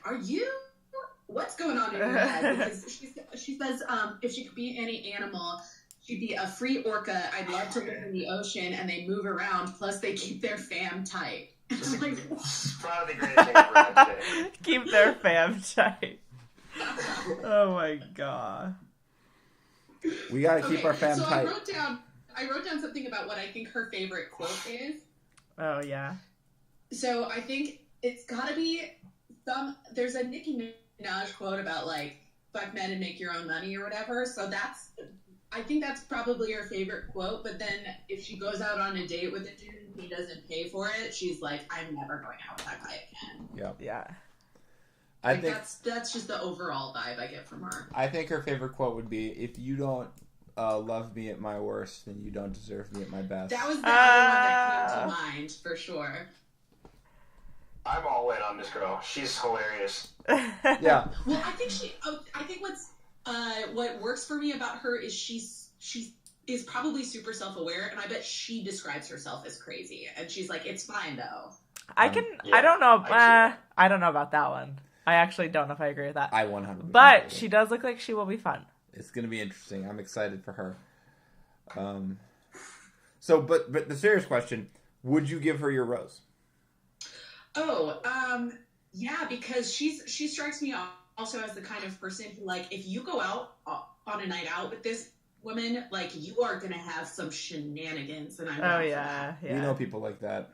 what's going on in your head? Because she says, if she could be any animal, she'd be a free orca. I'd love to live in the ocean, and they move around. Plus, they keep their fam tight. It's like, It's probably the greatest thing I've ever had today. Keep their fam tight. Oh my god. We gotta keep our fam tight. I wrote down something about what I think her favorite quote is. Oh yeah. So I think it's gotta be there's a Nicki Minaj quote about like fuck men and make your own money or whatever. So I think that's probably her favorite quote. But then if she goes out on a date with a dude and he doesn't pay for it, she's like, I'm never going out with that guy again. Yep. Yeah. I think that's just the overall vibe I get from her. I think her favorite quote would be, "If you don't love me at my worst, then you don't deserve me at my best." That was the other one that came to mind for sure. I'm all in on this girl. She's hilarious. Yeah. Well, I think what works for me about her is she is probably super self-aware, and I bet she describes herself as crazy, and she's like, it's fine though. I don't know. I don't know about that one. I actually don't know if I agree with that. I 100%. But she does look like she will be fun. It's gonna be interesting. I'm excited for her. So, but the serious question: would you give her your rose? Oh, yeah, because she strikes me also as the kind of person who, like, if you go out on a night out with this woman, like, you are gonna have some shenanigans, and I'm Oh yeah. We know people like that.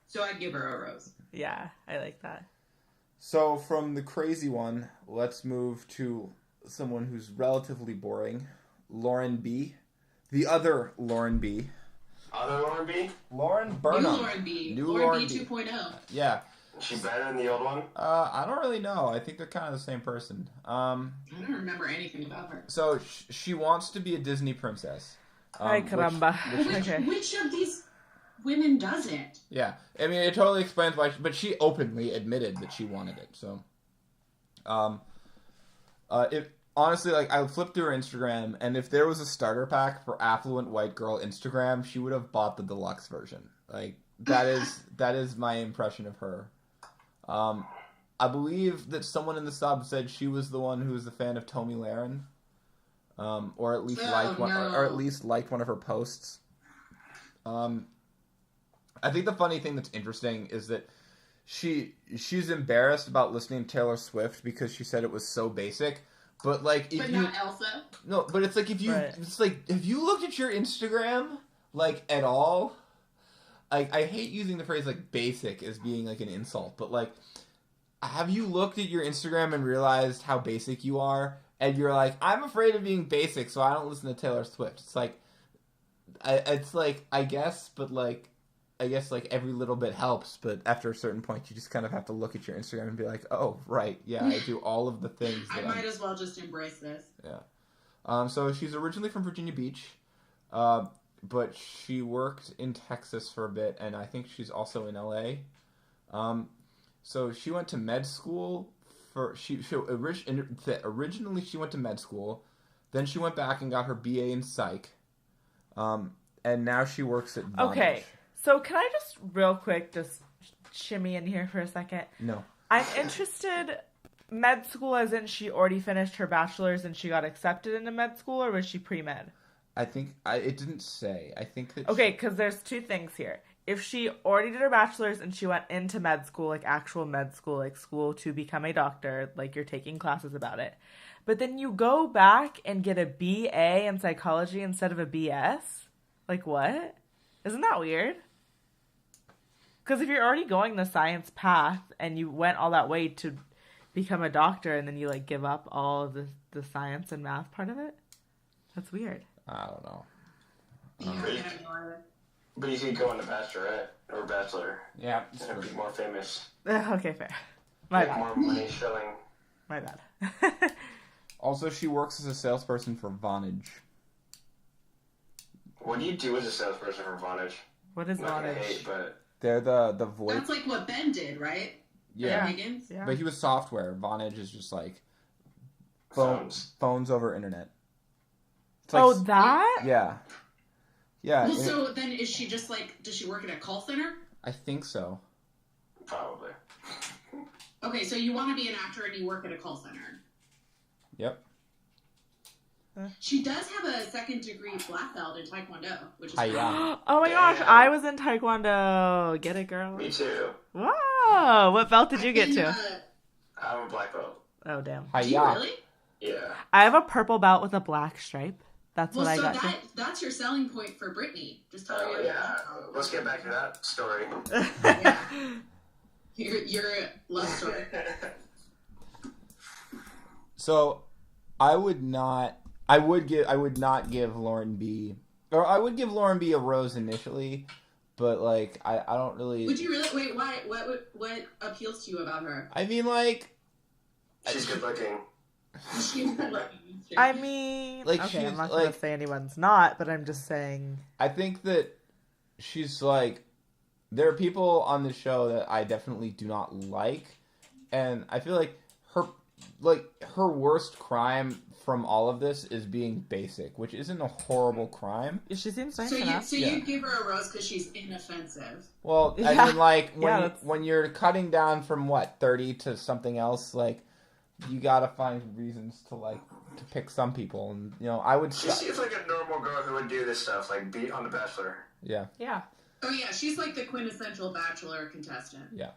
So I'd give her a rose. Yeah, I like that. So from the crazy one, let's move to someone who's relatively boring, Lauren B. The other Lauren B. Other Lauren B? Lauren Burnham. New Lauren B. Lauren B 2.0. Yeah. Is she better than the old one? I don't really know. I think they're kind of the same person. I don't remember anything about her. So she wants to be a Disney princess. Ay, caramba. Which of these women doesn't? Yeah. I mean, it totally explains why, but she openly admitted that she wanted it. So, honestly, like, I flipped through her Instagram, and if there was a starter pack for affluent white girl Instagram, she would have bought the deluxe version. Like, that is my impression of her. I believe that someone in the sub said she was the one who was a fan of Tomi Lahren, or at least liked one of her posts. I think the funny thing that's interesting is that she's embarrassed about listening to Taylor Swift because she said it was so basic. But like, if not Elsa. No, but it's like if you looked at your Instagram like at all. I hate using the phrase like basic as being like an insult, but like, have you looked at your Instagram and realized how basic you are? And you're like, I'm afraid of being basic, so I don't listen to Taylor Swift. It's like, I guess, but like, I guess like every little bit helps, but after a certain point, you just kind of have to look at your Instagram and be like, oh, right, yeah, I do all of the things. I might as well just embrace this. Yeah. So she's originally from Virginia Beach, but she worked in Texas for a bit, and I think she's also in LA. So she went to med school originally she went to med school, then she went back and got her BA in psych, and now she works at Vonage. Okay. So can I just real quick just shimmy in here for a second? No. I'm interested, med school as in she already finished her bachelor's and she got accepted into med school, or was she pre-med? I think, it didn't say. I think that okay, because there's two things here. If she already did her bachelor's and she went into med school, like actual med school, like school to become a doctor, like you're taking classes about it, but then you go back and get a BA in psychology instead of a BS, like what? Isn't that weird? Because if you're already going the science path and you went all that way to become a doctor and then you like give up all of the science and math part of it, that's weird. I don't know. But you could go on the Bachelorette or Bachelor. Yeah. And be more famous. Okay, fair. My bad. More money showing. My bad. Also, she works as a salesperson for Vonage. What do you do as a salesperson for Vonage? What is Vonage? But they're the voice. That's like what Ben did, right? Yeah. Yeah. But he was software. Vonage is just like phones over internet. It's like, that? Yeah. Yeah. Well, so then is she just like, does she work at a call center? I think so. Probably. Okay, so you want to be an actor and you work at a call center. Yep. She does have a second-degree black belt in Taekwondo, which is Oh my gosh, I was in Taekwondo. Get it, girl? Me too. Wow. What belt did you get to? I have a black belt. Oh, damn. Do you really? Yeah. I have a purple belt with a black stripe. That's what I got. So that's your selling point for Brittany. Just tell her. Yeah. Let's get back to that story. Yeah. Your love story. So, I would not give Lauren B, or I would give Lauren B a rose initially, but like I don't really. Would you really? Wait, why? What appeals to you about her? I mean, like, she's good looking. I mean, like, okay, I'm not gonna say anyone's not, but I'm just saying. I think that she's like, there are people on the show that I definitely do not like, and I feel like her worst crime from all of this is being basic, which isn't a horrible crime. She seems nice enough. So you give her a rose because she's inoffensive. Well, I mean, like, when you're cutting down from, 30 to something else, like, you gotta find reasons to pick some people, and, I would... She seems like a normal girl who would do this stuff, like, be on The Bachelor. Yeah. Yeah. Oh, yeah, she's like the quintessential Bachelor contestant. Yeah.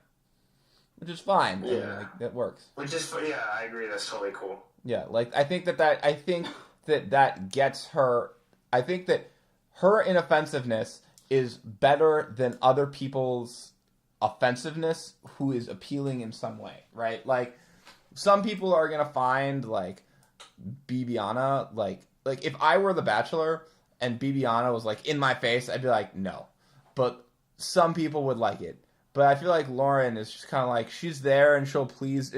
Which is fine. Yeah. I mean, that works. Which is, yeah, I agree, that's totally cool. Yeah, I think that gets her... I think that her inoffensiveness is better than other people's offensiveness who is appealing in some way, right? Like, some people are gonna find, Bibiana, if I were the Bachelor and Bibiana was, in my face, I'd be like, no. But some people would like it. But I feel like Lauren is just kind of she's there and she'll please...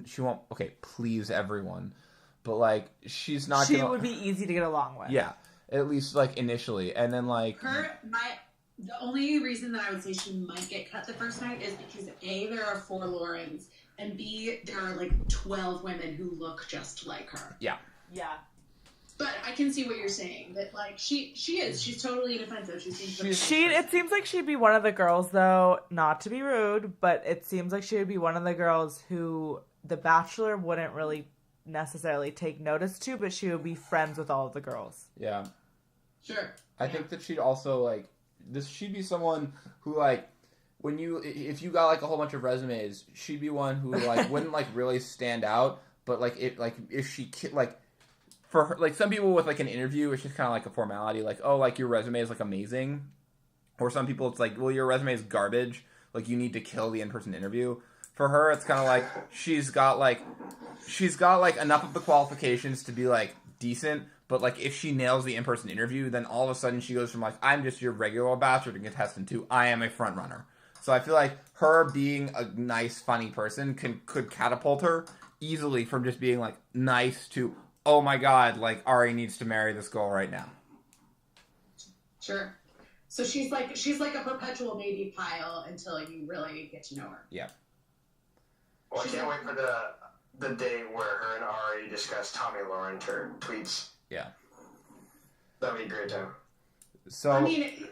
She won't, please everyone. But, she's not She would be easy to get along with. Yeah. At least, initially. And then, the only reason that I would say she might get cut the first night is because A, there are 4 Laurens, and B, there are 12 women who look just like her. Yeah. Yeah. But I can see what you're saying. That she's totally inoffensive. It seems like she'd be one of the girls, though, not to be rude, but it seems like she would be one of the girls who the Bachelor wouldn't really necessarily take notice to, but she would be friends with all of the girls. Yeah. Sure. I think that she'd also she'd be someone who if you got a whole bunch of resumes, she'd be one who wouldn't really stand out, but if she for her, some people with an interview, it's just kind of a formality, your resume is amazing, or some people it's well, your resume is garbage, you need to kill the in-person interview. For her, it's kind of she's got enough of the qualifications to be decent, but if she nails the in-person interview, then all of a sudden she goes from I'm just your regular Bachelor to contestant to I am a front runner. So I feel her being a nice, funny person could catapult her easily from just being nice to, oh my god, Ari needs to marry this girl right now. Sure. So she's like a perpetual maybe pile until you really get to know her. Yeah. Well, I can't wait for the day where her and Ari discuss Tommy Lauren tweets. Yeah. That'd be a great time. So I mean,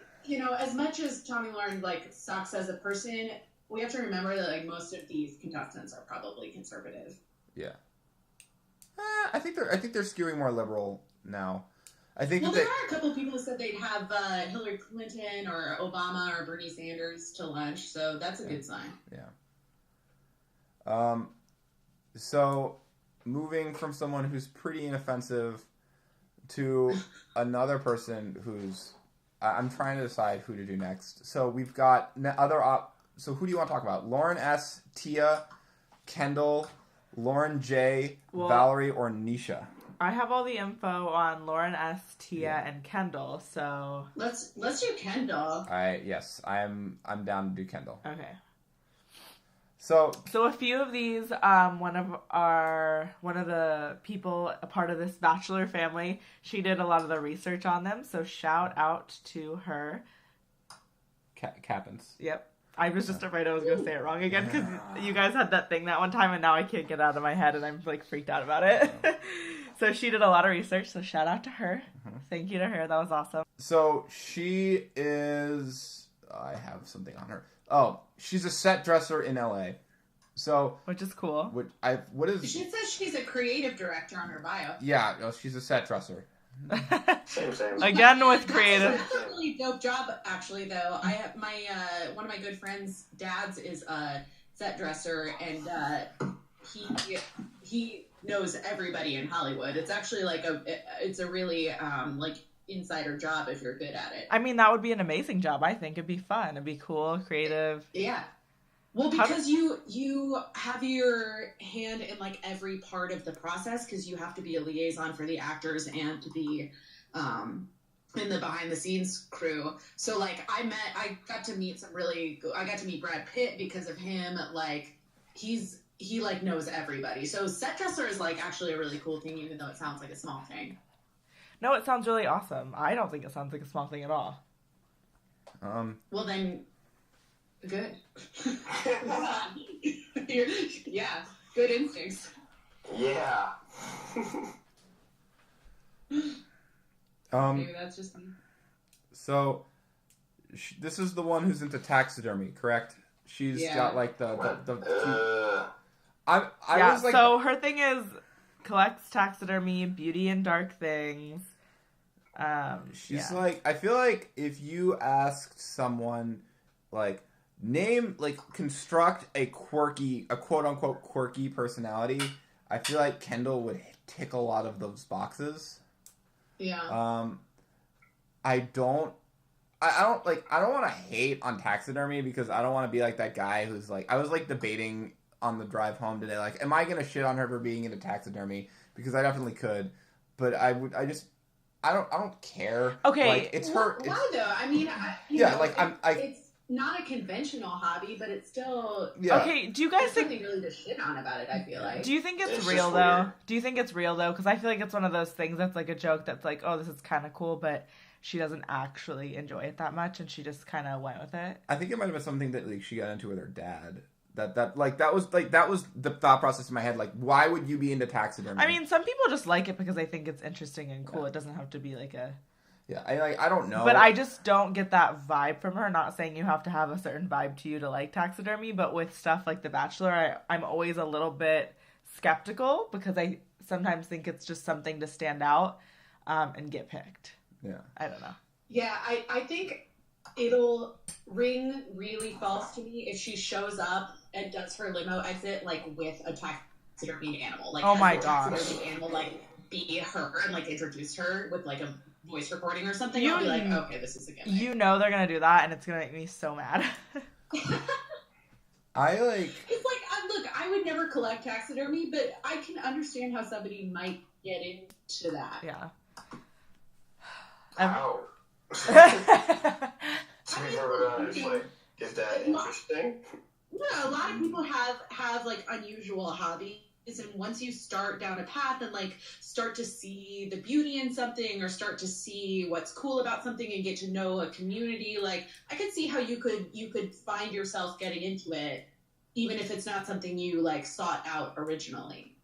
as much as Tommy Lauren sucks as a person, we have to remember that most of these contestants are probably conservative. Yeah. I think they're skewing more liberal now. I think there are a couple of people who said they'd have Hillary Clinton or Obama or Bernie Sanders to lunch, so that's a good sign. Yeah. So moving from someone who's pretty inoffensive to another person who's... I'm trying to decide who to do next. So we've got so who do you want to talk about? Lauren S., Tia, Kendall, Lauren J., Valerie, or Nisha? I have all the info on Lauren S., Tia, and Kendall, so... Let's do Kendall. Yes, I'm down to do Kendall. Okay. So a few of these, one of the people, a part of this Bachelor family, she did a lot of the research on them, so shout out to her. Cappins. Yep. I was just afraid I was going to say it wrong again, because you guys had that thing that one time, and now I can't get it out of my head, and I'm freaked out about it. So she did a lot of research, so shout out to her. Mm-hmm. Thank you to her, that was awesome. So she is... I have something on her. Oh, she's a set dresser in LA. So, which is cool. She says she's a creative director on her bio. Yeah, no, she's a set dresser. Same. Again with creative. That's a really dope job, actually. Though I have one of my good friends' dads is a set dresser, and he knows everybody in Hollywood. It's actually it's a really insider job if you're good at it. I mean, that would be an amazing job. I think it'd be fun. It'd be cool, creative. Yeah. Well, because you have your hand in every part of the process, because you have to be a liaison for the actors and the in the behind the scenes crew. So I got to meet Brad Pitt because of him. He knows everybody. So set dresser is actually a really cool thing, even though it sounds like a small thing. No, it sounds really awesome. I don't think it sounds like a small thing at all. Well then, good. Yeah, good instincts. Yeah. Maybe that's just me. So, this is the one who's into taxidermy, correct? She's got so her thing is collects taxidermy, beauty and dark things. She's I feel like if you asked someone construct a quote unquote quirky personality, I feel like Kendall would tick a lot of those boxes. Yeah. I don't want to hate on taxidermy, because I don't want to be like that guy who's I was debating on the drive home today, am I gonna shit on her for being into taxidermy? Because I definitely could, but I don't care. Okay, it's her. Why though? I mean, it's not a conventional hobby, but it's still. Yeah. Okay, do you guys think something really to shit on about it? I feel like. Do you think it's real though? Do you think it's real though? Because I feel like it's one of those things that's a joke that's oh, this is kind of cool, but she doesn't actually enjoy it that much, and she just kind of went with it. I think it might have been something that she got into with her dad. That was the thought process in my head. Why would you be into taxidermy? I mean, some people just like it because they think it's interesting and cool. Yeah. It doesn't have to be a. Yeah, I don't know. But I just don't get that vibe from her. Not saying you have to have a certain vibe to you to like taxidermy, but with stuff like The Bachelor, I'm always a little bit skeptical because I sometimes think it's just something to stand out and get picked. Yeah. I don't know. Yeah, I think it'll ring really false to me if she shows up and does her limo exit with a taxidermy animal. Oh my gosh. Taxidermy animal be her and introduce her with a voice recording or something. I'll be okay, this is a gimmick. You know they're gonna do that, and it's gonna make me so mad. It's look, I would never collect taxidermy, but I can understand how somebody might get into that. Yeah. How? Is that interesting? Yeah, a lot of people have unusual hobbies, and once you start down a path and start to see the beauty in something or start to see what's cool about something and get to know a community, I could see how you could find yourself getting into it, even if it's not something you sought out originally.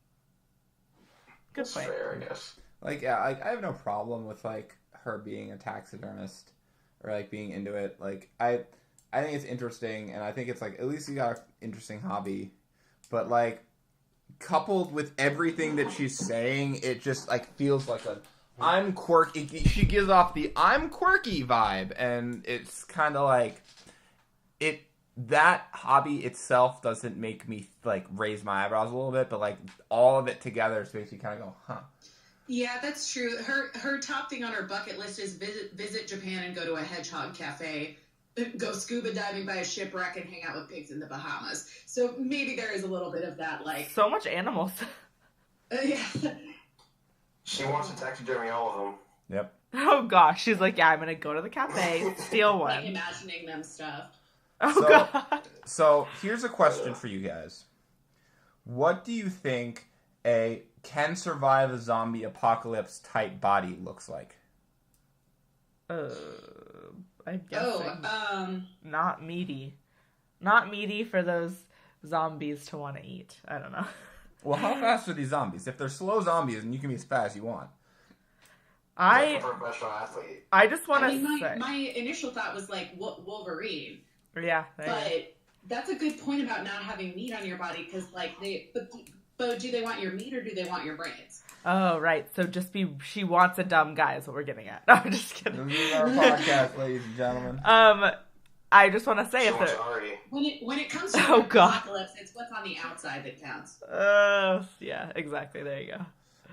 Good That's point. fair, I guess. I have no problem with her being a taxidermist or being into it. I think it's interesting, and I think it's at least you got an interesting hobby, but coupled with everything that she's saying, it just feels I'm quirky. She gives off the I'm quirky vibe, and it's kind of that hobby itself doesn't make me raise my eyebrows a little bit, but all of it together just makes me kind of go, huh. Yeah, that's true. Her top thing on her bucket list is visit Japan and go to a hedgehog cafe, go scuba diving by a shipwreck, and hang out with pigs in the Bahamas. So maybe there is a little bit of that, so much animals. Yeah. She wants to taxidermy all of them. Yep. Oh gosh, she's I'm gonna go to the cafe, steal one. Imagining them stuff. Oh god. So here's a question for you guys. What do you think a can survive a zombie apocalypse type body looks like? I guess not meaty. Not meaty for those zombies to want to eat. I don't know. Well, how fast are these zombies? If they're slow zombies, then you can be as fast as you want. Like a professional athlete. I just want to say... say... My initial thought was Wolverine. Yeah. But That's a good point about not having meat on your body, because like but do they want your meat or do they want your brains? Oh, right. So she wants a dumb guy is what we're getting at. No, I'm just kidding. This is our podcast, ladies and gentlemen. I just want to say when it comes to the apocalypse, it's what's on the outside that counts. Yeah, exactly. There you go.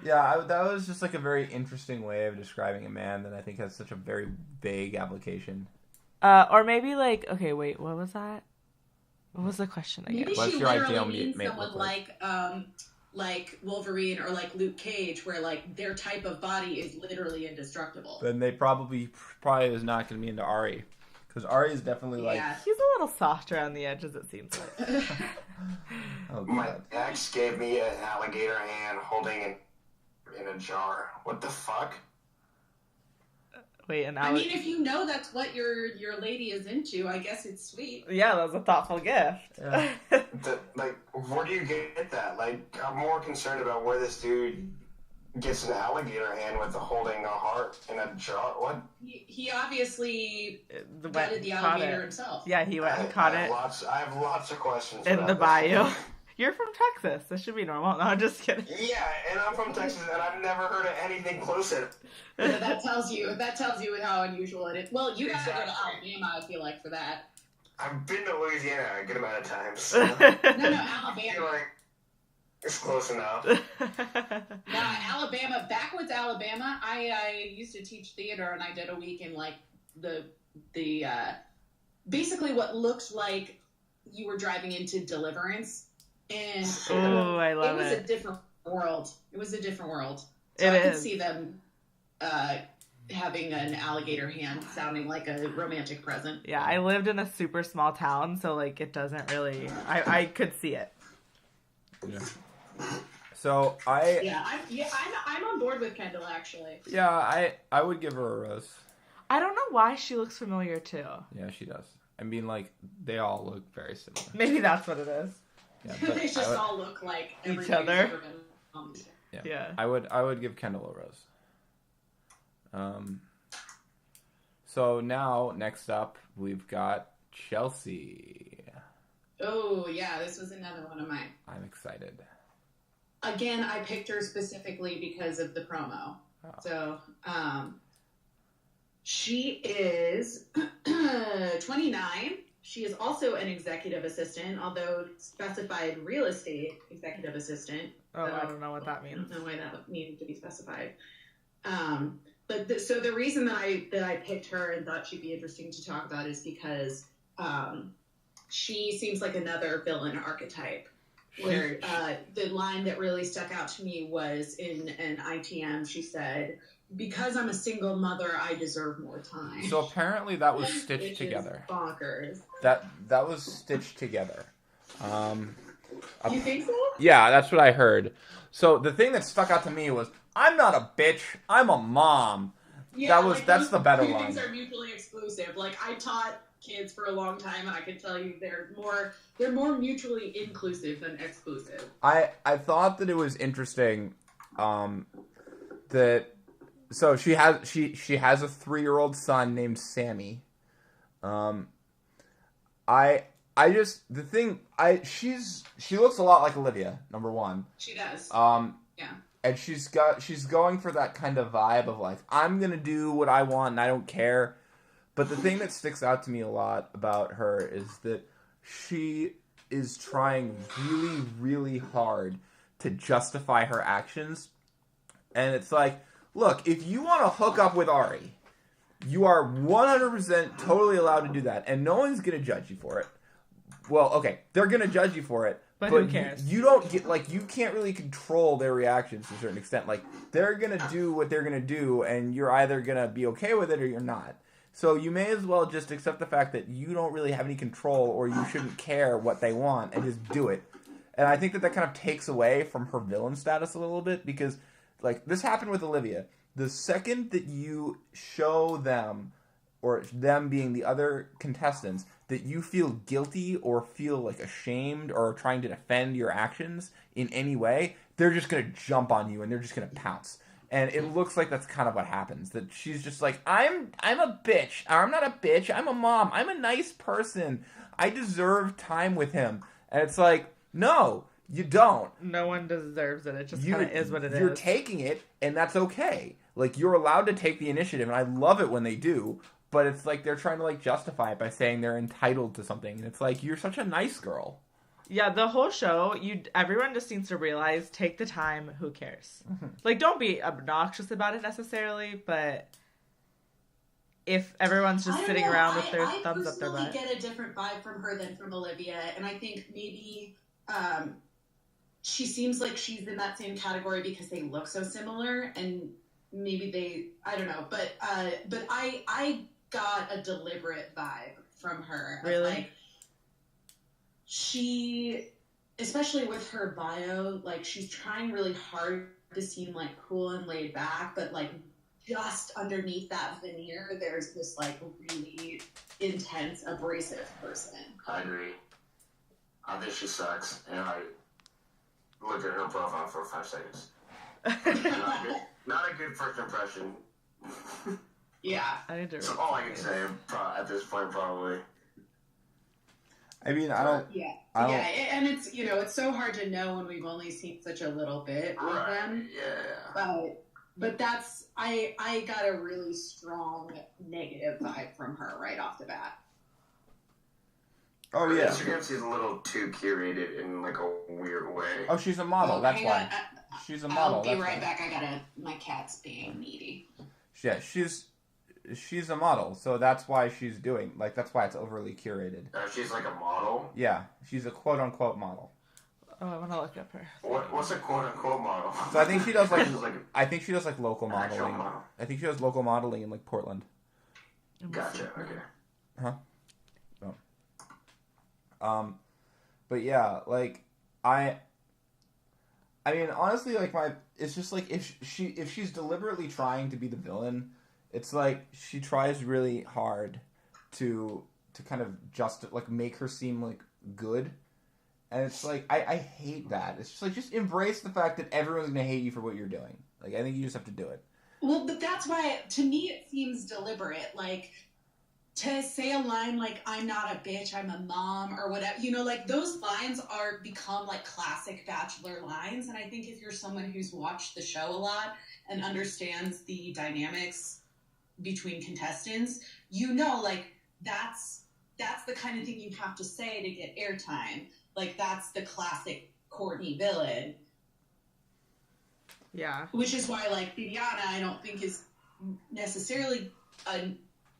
Yeah, that was just like a very interesting way of describing a man that I think has such a very vague application. Or maybe like, okay, wait, what was that? What was the question again? Maybe she literally means someone like Wolverine or like Luke Cage, where like their type of body is literally indestructible. Then they probably is not going to be into Ari. Because Ari is definitely like... He's a little softer on the edges, it seems like. My ex gave me an alligator hand holding it in a jar. What the fuck? Wait, I mean, if you know that's what your lady is into, I guess it's sweet. Yeah, that was a thoughtful gift. Yeah. Where do you get that? Like, I'm more concerned about where this dude gets an alligator hand with holding a heart in a jar. What? He obviously gutted the alligator himself. Yeah, he went and caught it. I have lots of questions in the bayou. You're from Texas. This should be normal. No, I'm just kidding. Yeah, and I'm from Texas, and I've never heard of anything closer. Yeah, that tells you how unusual it is. Well, you gotta go to Alabama, I feel like, for that. I've been to Louisiana a good amount of times. No, Alabama. I feel like it's close enough. Alabama, backwoods Alabama. I used to teach theater, and I did a week in like the basically what looked like you were driving into Deliverance. And I love it. It was a different world. So I could see them having an alligator hand sounding like a romantic present. Yeah, I lived in a super small town, so like it doesn't really. I could see it. Yeah. So I'm on board with Kendall actually. Yeah, I would give her a rose. I don't know why she looks familiar too. Yeah, she does. I mean, like they all look very similar. Maybe that's what it is. Yeah, they just all look like each other. Yeah. I would give Kendall a rose. So now next up we've got Chelsea. Oh yeah, this was another one of mine. I'm excited. Again, I picked her specifically because of the promo. Oh. So she is 29. She is also an executive assistant, although specified real estate executive assistant. Oh, I don't know what that means. I don't know why that needed to be specified. So the reason that I picked her and thought she'd be interesting to talk about is because she seems like another villain archetype. Where the line that really stuck out to me was in an ITM. She said, "Because I'm a single mother, I deserve more time." So apparently that was stitched together. Bonkers. That was stitched together. You think so? Yeah, that's what I heard. So the thing that stuck out to me was, "I'm not a bitch. I'm a mom." Yeah, that's the better line. Things are mutually exclusive. Like I taught kids for a long time, and I can tell you they're more mutually inclusive than exclusive. I thought that it was interesting that. So she has a 3-year-old son named Sammy. She looks a lot like Olivia, number one. She does. Yeah. And she's going for that kind of vibe of like, I'm gonna do what I want and I don't care. But the thing that sticks out to me a lot about her is that she is trying really, really hard to justify her actions. And it's like, look, if you want to hook up with Ari, you are 100% totally allowed to do that, and no one's going to judge you for it. Well, okay, they're going to judge you for it, but who cares? You don't get, like, you can't really control their reactions to a certain extent. Like, they're going to do what they're going to do, and you're either going to be okay with it or you're not. So you may as well just accept the fact that you don't really have any control, or you shouldn't care what they want, and just do it. And I think that kind of takes away from her villain status a little bit, because like, this happened with Olivia. The second that you show them, or them being the other contestants, that you feel guilty or feel like ashamed or trying to defend your actions in any way, they're just going to jump on you and they're just going to pounce. And it looks like that's kind of what happens. That she's just like, I'm a bitch. Or, I'm not a bitch. I'm a mom. I'm a nice person. I deserve time with him. And it's like, no, you don't. No one deserves it. It just kind of is what it is. You're taking it, and that's okay. Like, you're allowed to take the initiative, and I love it when they do. But it's like they're trying to like justify it by saying they're entitled to something. And it's like, you're such a nice girl. Yeah, the whole show, everyone just seems to realize, take the time, who cares? Mm-hmm. Like, don't be obnoxious about it necessarily, but if everyone's just sitting around with their thumbs up their butt. I personally get a different vibe from her than from Olivia, and I think maybe she seems like she's in that same category because they look so similar, and maybe I don't know, but I got a deliberate vibe from her. Really? Like, she, especially with her bio, like, she's trying really hard to seem like cool and laid back, but like just underneath that veneer there's this like really intense, abrasive person. I agree. I think she sucks, and I looked at her profile for 5 seconds. Not a good first impression. Yeah. That's all I can say at this point, probably. I mean, I don't. Yeah, and it's it's so hard to know when we've only seen such a little bit of them. Yeah. But that's I got a really strong negative vibe from her right off the bat. Oh yeah. Instagram seems a little too curated in like a weird way. Oh, she's a model. That's why. She's a model. I'll be right back. My cat's being needy. Yeah, she's a model, so that's why she's doing, like, that's why it's overly curated. She's like a model? Yeah, she's a quote-unquote model. Oh, I want to look up her. What's a quote-unquote model? So I think she does, like, local modeling. I think she does local modeling in, like, Portland. Gotcha, okay. Huh? Oh. But yeah, like, I mean, honestly, like, it's just, like, if she's deliberately trying to be the villain, it's like she tries really hard to kind of make her seem like good, and it's like I hate that. It's just like, just embrace the fact that everyone's gonna hate you for what you're doing. Like, I think you just have to do it. Well, but that's why, to me, it seems deliberate. Like, to say a line like, I'm not a bitch, I'm a mom, or whatever, like, those lines are become like classic Bachelor lines, and I think if you're someone who's watched the show a lot and understands the dynamics between contestants, like, that's the kind of thing you have to say to get airtime. Like, that's the classic Courtney villain. Yeah. Which is why, like, Viviana, I don't think is necessarily an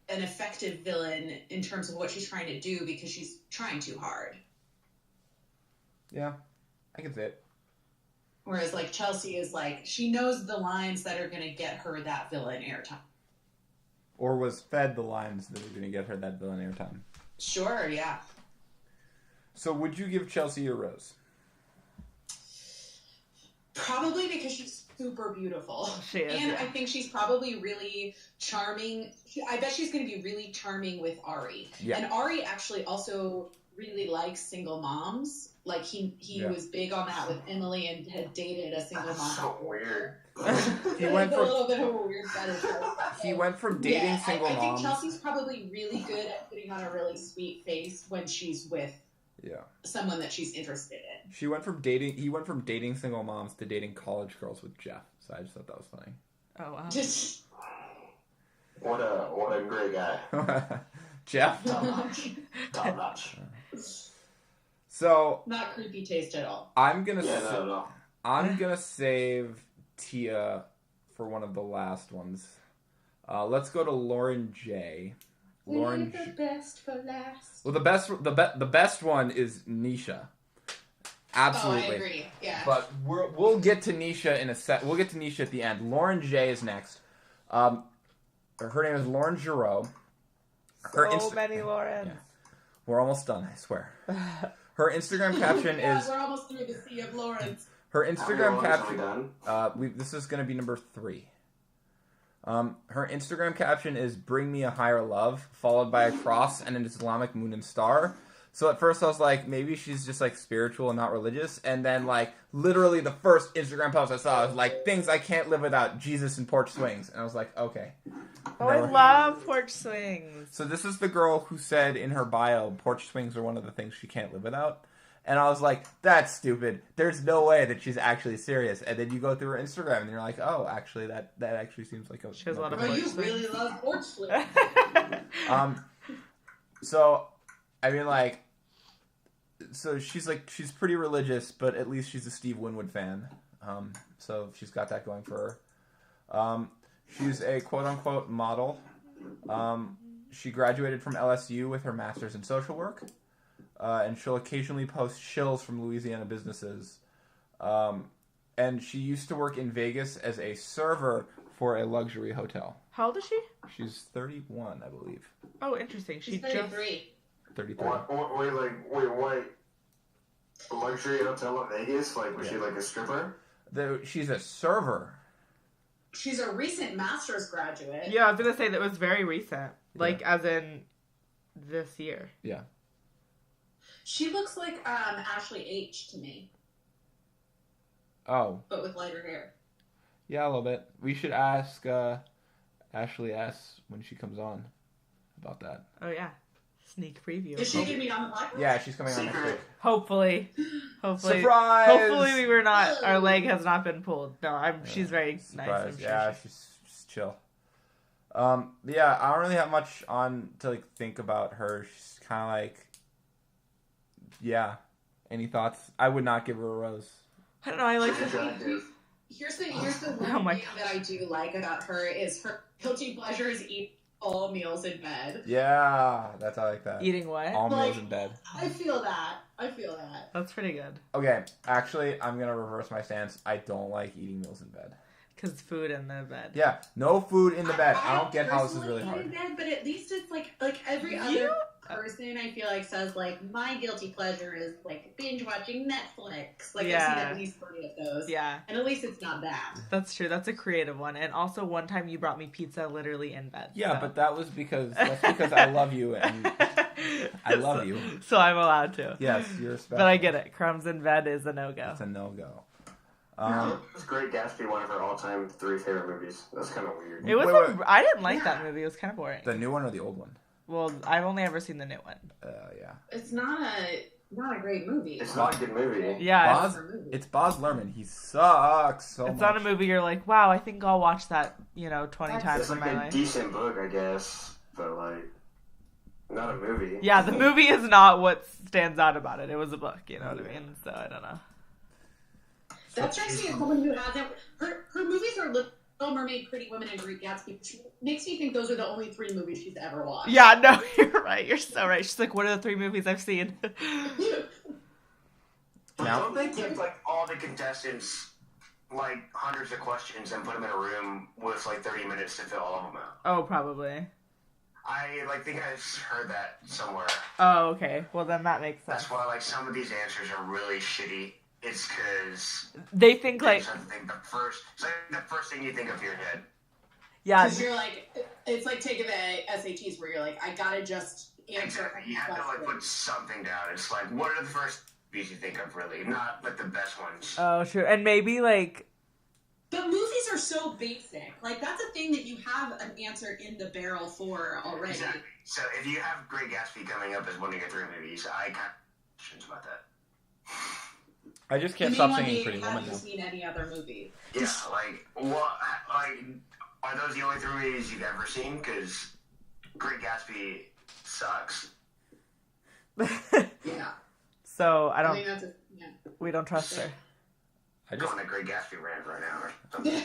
effective villain in terms of what she's trying to do, because she's trying too hard. Yeah, I can see it. Whereas, like, Chelsea is like, she knows the lines that are going to get her that villain airtime. Or was fed the lines that are going to get her that villain airtime. Sure, yeah. So would you give Chelsea a rose? Probably, because she's super beautiful. She is, and yeah. I think she's probably really charming. I bet she's going to be really charming with Ari. Yeah. And Ari actually also really likes single moms. Like, he was big on that with Emily and had dated a single mom. That's so weird. He went from a little bit of a weird fetish. He went from dating single moms. I think Chelsea's probably really good at putting on a really sweet face when she's with someone that she's interested in. He went from dating single moms to dating college girls with Jeff. So I just thought that was funny. Oh wow. What a great guy. Jeff? Top notch. So not creepy taste at all. I'm gonna save Tia for one of the last ones. Let's go to Lauren J. Leave the best for last. Well, the best one is Nisha. Absolutely. Oh, I agree. Yeah. But we'll get to Nisha in a sec. We'll get to Nisha at the end. Lauren J is next. Her name is Lauren Giroux. Many Laurens. Yeah. We're almost done, I swear. Her Instagram caption is... We're almost through the sea of Lawrence. Her Instagram caption... this is going to be number 3. Her Instagram caption is "Bring me a higher love," followed by a cross and an Islamic moon and star. So at first I was like, maybe she's just like spiritual and not religious. And then like literally the first Instagram post I saw was like things I can't live without: Jesus and porch swings. And I was like, okay. Oh, I love porch swings. So this is the girl who said in her bio, porch swings are one of the things she can't live without. And I was like, that's stupid. There's no way that she's actually serious. And then you go through her Instagram and you're like, oh, actually that actually seems like she has a lot of porch swings. You really love porch swings. So I mean, like, so she's pretty religious, but at least she's a Steve Winwood fan. So she's got that going for her. She's a quote-unquote model. She graduated from LSU with her master's in social work. And she'll occasionally post shills from Louisiana businesses. And she used to work in Vegas as a server for a luxury hotel. How old is she? She's 31, I believe. Oh, interesting. She's 33. 33. Wait. A luxury hotel in Vegas? Like, was she like a stripper? She's a server. She's a recent master's graduate. Yeah, I was going to say that was very recent. Like, as in this year. Yeah. She looks like Ashley H. to me. Oh. But with lighter hair. Yeah, a little bit. We should ask Ashley S. when she comes on about that. Oh, yeah. Sneak preview. Is she going to be on the podcast? Yeah, she's coming on next week. Hopefully. Surprise! Hopefully our leg has not been pulled. No, she's very nice. I'm sure she's chill. Yeah, I don't really have much on to like think about her. She's kind of like, yeah. Any thoughts? I would not give her a rose. I don't know. I like her. Here's the one thing that I do like about her is her guilty pleasure is eating all meals in bed. Yeah, I like that. Eating what? All meals in bed. I feel that. That's pretty good. Okay, actually, I'm going to reverse my stance. I don't like eating meals in bed. Because food in the bed. Yeah, no food in the bed. I don't get how this is really hard. In bed, but at least it's like every other person I feel like says like my guilty pleasure is like binge watching Netflix. Like I've seen at least 30 of those. Yeah. And at least it's not that. That's true. That's a creative one. And also one time you brought me pizza literally in bed. Yeah, so. but that's because I love you and I love you. So I'm allowed to. Yes, you're special. But I get it. Crumbs in bed is a no-go. It's a no-go. It's Great Gatsby, one of her all-time 3 favorite movies. That's kind of weird. It was. I didn't like that movie. It was kind of boring. The new one or the old one? Well, I've only ever seen the new one. Yeah. It's not a great movie. It's not a good movie. Yeah. It's Baz Luhrmann. He sucks so much. It's not a movie you're like, wow, I think I'll watch that, 20 times in my life. It's like a decent book, I guess, but like, not a movie. Yeah, the movie is not what stands out about it. It was a book, you know what I mean? So I don't know. That strikes me as someone who hasn't. Her movies are Little Mermaid, Pretty Woman, and Great Gatsby, which makes me think those are the only 3 movies she's ever watched. Yeah, no, you're right. You're so right. She's like, what are the 3 movies I've seen? Now, don't they give like all the contestants like hundreds of questions and put them in a room with like 30 minutes to fill all of them out? Oh, probably. I think I heard that somewhere. Oh, okay. Well, then that makes sense. That's why like some of these answers are really shitty. It's because they think like it's like the first thing you think of your head. Yeah, because you're like, it's like taking the SATs where you're like, I gotta just answer. Exactly. You have to like put something down. It's like, what are the first movies you think of, really? Not like the best ones. Oh, sure. And maybe like. But movies are so basic. Like that's a thing that you have an answer in the barrel for already. Exactly. So if you have Great Gatsby coming up as one of your 3 movies, I kind of questions about that. I just can't stop singing Pretty Woman. Have you seen any other movie? Yeah, like, what, like, are those the only 3 movies you've ever seen? Because Great Gatsby sucks. Yeah. So, I think that's we don't trust her. I'm going to Great Gatsby rant right now. Or something.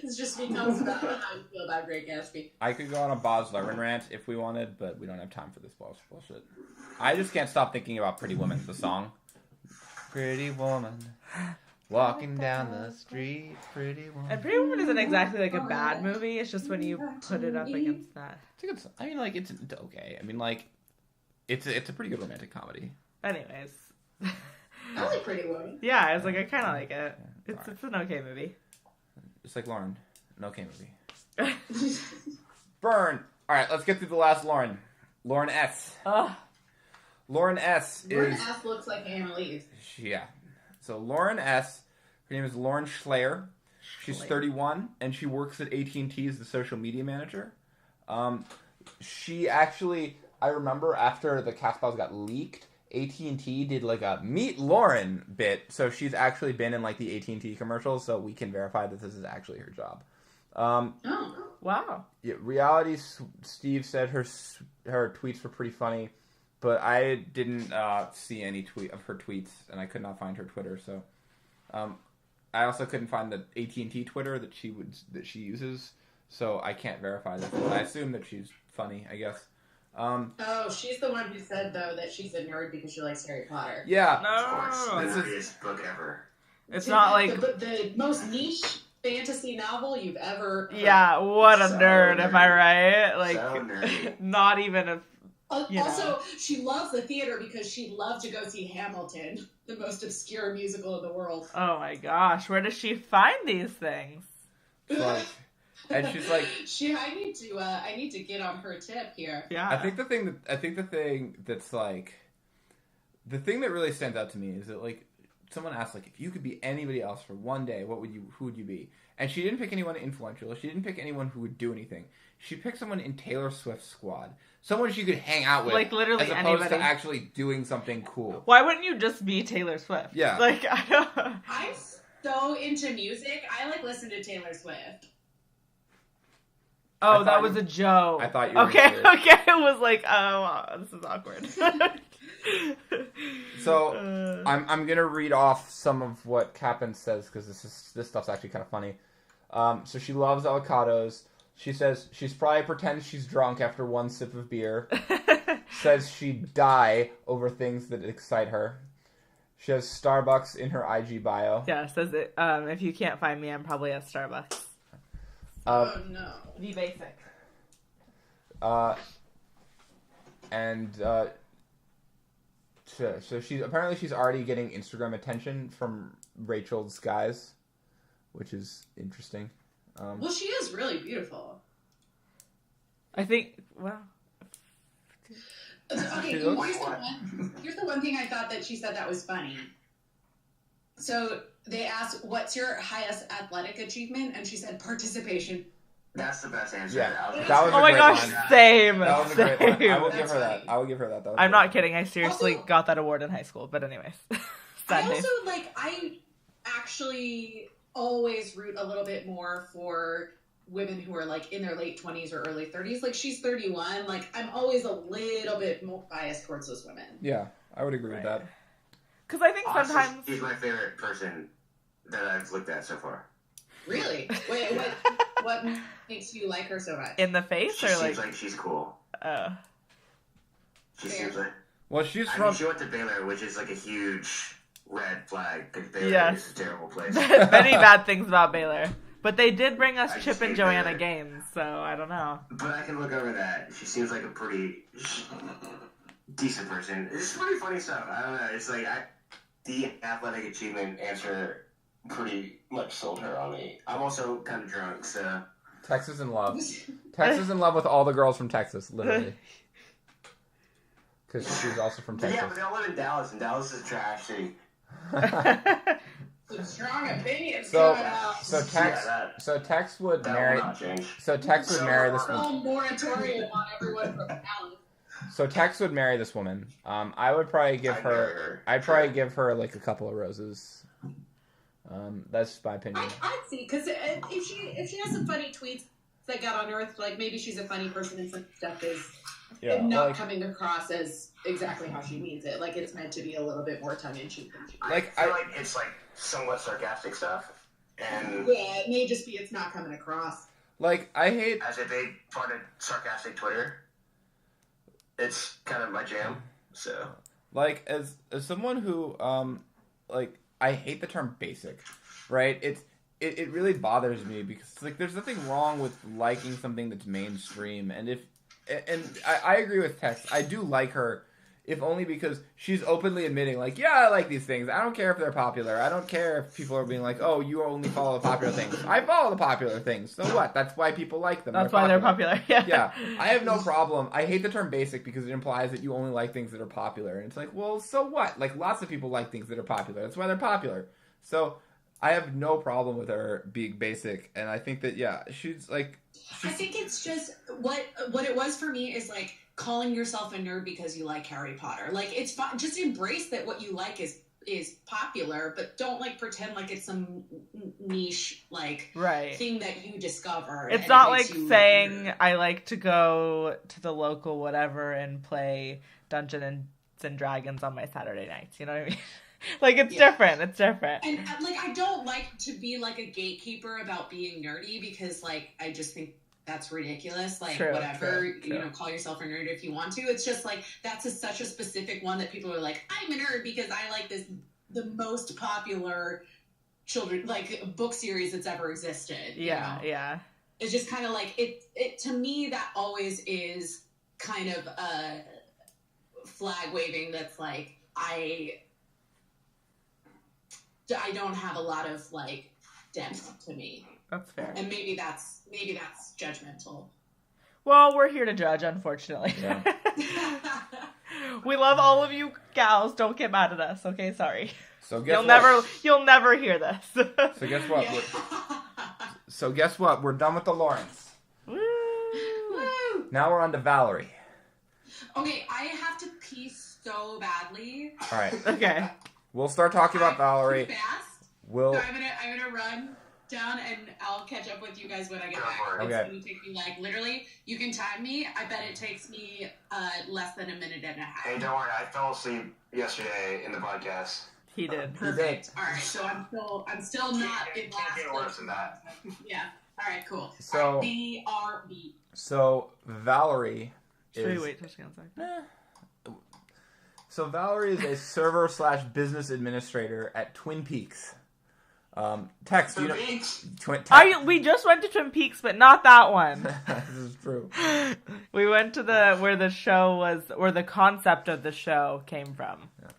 It's just becomes about how you feel about Great Gatsby. I could go on a Baz Luhrmann rant if we wanted, but we don't have time for this bullshit. I just can't stop thinking about Pretty Woman, the song. Pretty woman, walking down the street, pretty woman. And Pretty Woman isn't exactly like a bad movie. It's just when you put it up against that. It's a good. I mean, like it's okay. I mean, like it's a pretty good romantic comedy. Anyways, I like Pretty Woman. Yeah, I was like, I kind of like it. Yeah, it's an okay movie. Just like Lauren, an okay movie. Burn. All right, let's get through the last Lauren. Lauren S. Lauren S. Lauren S. looks like Annalise. Yeah. So Lauren S. Her name is Lauren Schleyer. She's 31, and she works at AT&T as the social media manager. She actually, I remember after the cast files got leaked, AT&T did like a Meet Lauren bit, so she's actually been in like the AT&T commercials, so we can verify that this is actually her job. Oh, wow. Yeah, Reality Steve said her tweets were pretty funny, but I didn't see any tweet of her tweets, and I could not find her Twitter. So, I also couldn't find the AT&T Twitter that she uses, so I can't verify this. I assume that she's funny, I guess. She's the one who said though that she's a nerd because she likes Harry Potter. Yeah, of course, the nerdiest book ever. It's not like the most niche fantasy novel you've ever heard. Yeah, what a nerd, am I right? Like, So not even a... Also, she loves the theater because she loved to go see Hamilton, the most obscure musical in the world. Oh my gosh, where does she find these things? like, and she's like, I need to get on her tip here. Yeah. I think the thing that's like, the thing that really stands out to me is that like, someone asked like, if you could be anybody else for one day, who would you be? And she didn't pick anyone influential. She didn't pick anyone who would do anything. She picked someone in Taylor Swift's squad. Someone she could hang out with. Like, literally as opposed anybody. to actually doing something cool. Why wouldn't you just be Taylor Swift? Yeah. Like, I don't... I'm so into music. I listen to Taylor Swift. Oh, that was a joke. I thought you were Okay, serious. okay. It was like, oh, wow, this is awkward. So, I'm gonna read off some of what Cap'n says, because this stuff's actually kind of funny. So she loves avocados. She says she's probably pretends she's drunk after one sip of beer. Says she'd die over things that excite her. She has Starbucks in her IG bio. Yeah, says it. If you can't find me, I'm probably at Starbucks. Oh no. Be basic. So she's already getting Instagram attention from Rachel's guys, which is interesting. Well, she is really beautiful. I think. Well. Okay, here's the one thing I thought that she said that was funny. So they asked, "What's your highest athletic achievement?" And she said, "Participation." That's the best answer. Yeah, that was. Oh my gosh, same. That was a great one. I will That's give her that. funny. I will give her that. That was I'm great. not kidding. I seriously Also- got that award in high school. But anyways, sad days. I actually always root a little bit more for women who are like in their late 20s or early 30s. Like she's 31. Like I'm always a little bit more biased towards those women. Yeah, I would agree with that. Because I think Honestly, sometimes. she's my favorite person that I've looked at so far. Really? Wait, what makes you like her so much? In the face, She or seems like. like she's cool. She Fair. seems like. Well, she's I from. mean, she went to Baylor, which is like a huge red flag. Because Baylor Yes. is a terrible place. Many bad things about Baylor. But they did bring us I Chip just and hate Joanna Baylor. games, so I don't know. But I can look over that. She seems like a pretty decent person. It's pretty funny stuff. I don't know. It's like the athletic achievement answer pretty much sold her on me. I'm also kind of drunk, so. Texas in love. Texas in love with all the girls from Texas, literally. Because she's also from But Texas. yeah, but they all live in Dallas, and Dallas is a trash city. Some strong opinions So- coming out. So Tex, that so Tex would will marry. not change. So Tex would marry this woman. Full moratorium on everyone from Dallas. So Tex would marry this woman. I would probably give I'd her. marry her. I'd probably give her like a couple of roses. That's my opinion. I'd see, because if she has some funny tweets that got unearthed, like maybe she's a funny person and some stuff is Yeah, not like, coming across as exactly how she means it. Like it's meant to be a little bit more tongue in cheek. Like, I feel like it's like somewhat sarcastic stuff, and Yeah, it may just be it's not coming across. like I hate. as a big part of sarcastic Twitter, it's kind of my jam. So Like as someone who like I hate the term basic, right? It really bothers me because like there's nothing wrong with liking something that's mainstream, and I agree with Tex. I do like her if only because she's openly admitting, like, yeah, I like these things. I don't care if they're popular. I don't care if people are being like, oh, you only follow the popular things. I follow the popular things. So what? That's why people like them. That's why they're popular. Yeah. Yeah. I have no problem. I hate the term basic because it implies that you only like things that are popular. And it's like, well, so what? Like, lots of people like things that are popular. That's why they're popular. So I have no problem with her being basic. And I think that, yeah, she's like... I think it's just... What it was for me is, like, calling yourself a nerd because you like Harry Potter. Like, it's fun. Just embrace that what you like is popular, but don't, like, pretend like it's some niche, like, thing that you discover. It's not like saying, I like to go to the local whatever and play Dungeons and Dragons on my Saturday nights. You know what I mean? Like, it's different. It's different. And, like, I don't like to be, like, a gatekeeper about being nerdy because, like, I just think that's ridiculous. Like, whatever, you know, call yourself a nerd if you want to. It's just, like, that's such a specific one that people are like, I'm a nerd because I like the most popular children, like, book series that's ever existed. Yeah, you know? yeah. It's just kind of like, it to me, that always is kind of a flag waving that's like, I don't have a lot of, like, depth to me. That's fair. And maybe that's judgmental. Well, we're here to judge, unfortunately. Yeah. We love all of you gals. Don't get mad at us, okay? Sorry. So you'll never hear this. So guess what? Yeah. We're done with the Lawrence. Woo! Woo! Now we're on to Valerie. Okay, I have to pee so badly. All right. Okay. We'll start talking about Valerie. Fast. So I'm gonna run down and I'll catch up with you guys when I get back. Okay. It's gonna take me, like, literally, you can time me. I bet it takes me less than a minute and a half. Hey, don't worry. I fell asleep yesterday in the podcast. He did. Perfect. All right, so I'm still not in last. Can't get worse than that. Yeah. All right. Cool. So BRB. So Valerie is. Should we wait till she comes back? So Valerie is a server/business administrator at Twin Peaks. Tex, Twin Peaks? We just went to Twin Peaks, but not that one. This is true. We went to where the concept of the show came from. Yeah.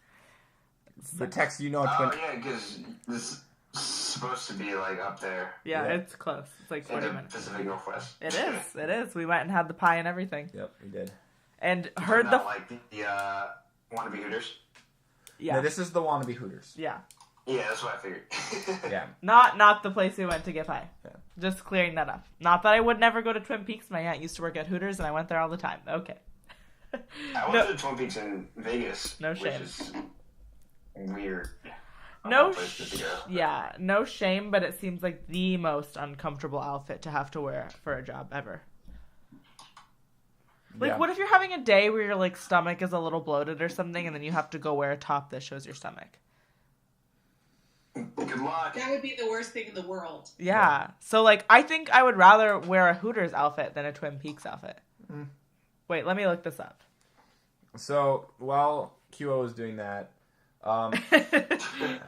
But Tex, you know Twin Peaks. Oh, yeah, because this is supposed to be, like, up there. Yeah, it's close. It's like 40 minutes. Pacific Northwest. It is. We went and had the pie and everything. Yep, we did. And heard like the wannabe Hooters? Yeah. No, this is the wannabe Hooters. Yeah. Yeah, that's what I figured. Yeah. Not the place we went to get pie. Yeah. Just clearing that up. Not that I would never go to Twin Peaks. My aunt used to work at Hooters, and I went there all the time. Okay. I went to Twin Peaks in Vegas. No shame. Which is weird. No shame, but it seems like the most uncomfortable outfit to have to wear for a job ever. Like, what if you're having a day where your, like, stomach is a little bloated or something, and then you have to go wear a top that shows your stomach? Good luck. That would be the worst thing in the world. Yeah. So, like, I think I would rather wear a Hooters outfit than a Twin Peaks outfit. Mm. Wait, let me look this up. So, while QO was doing that...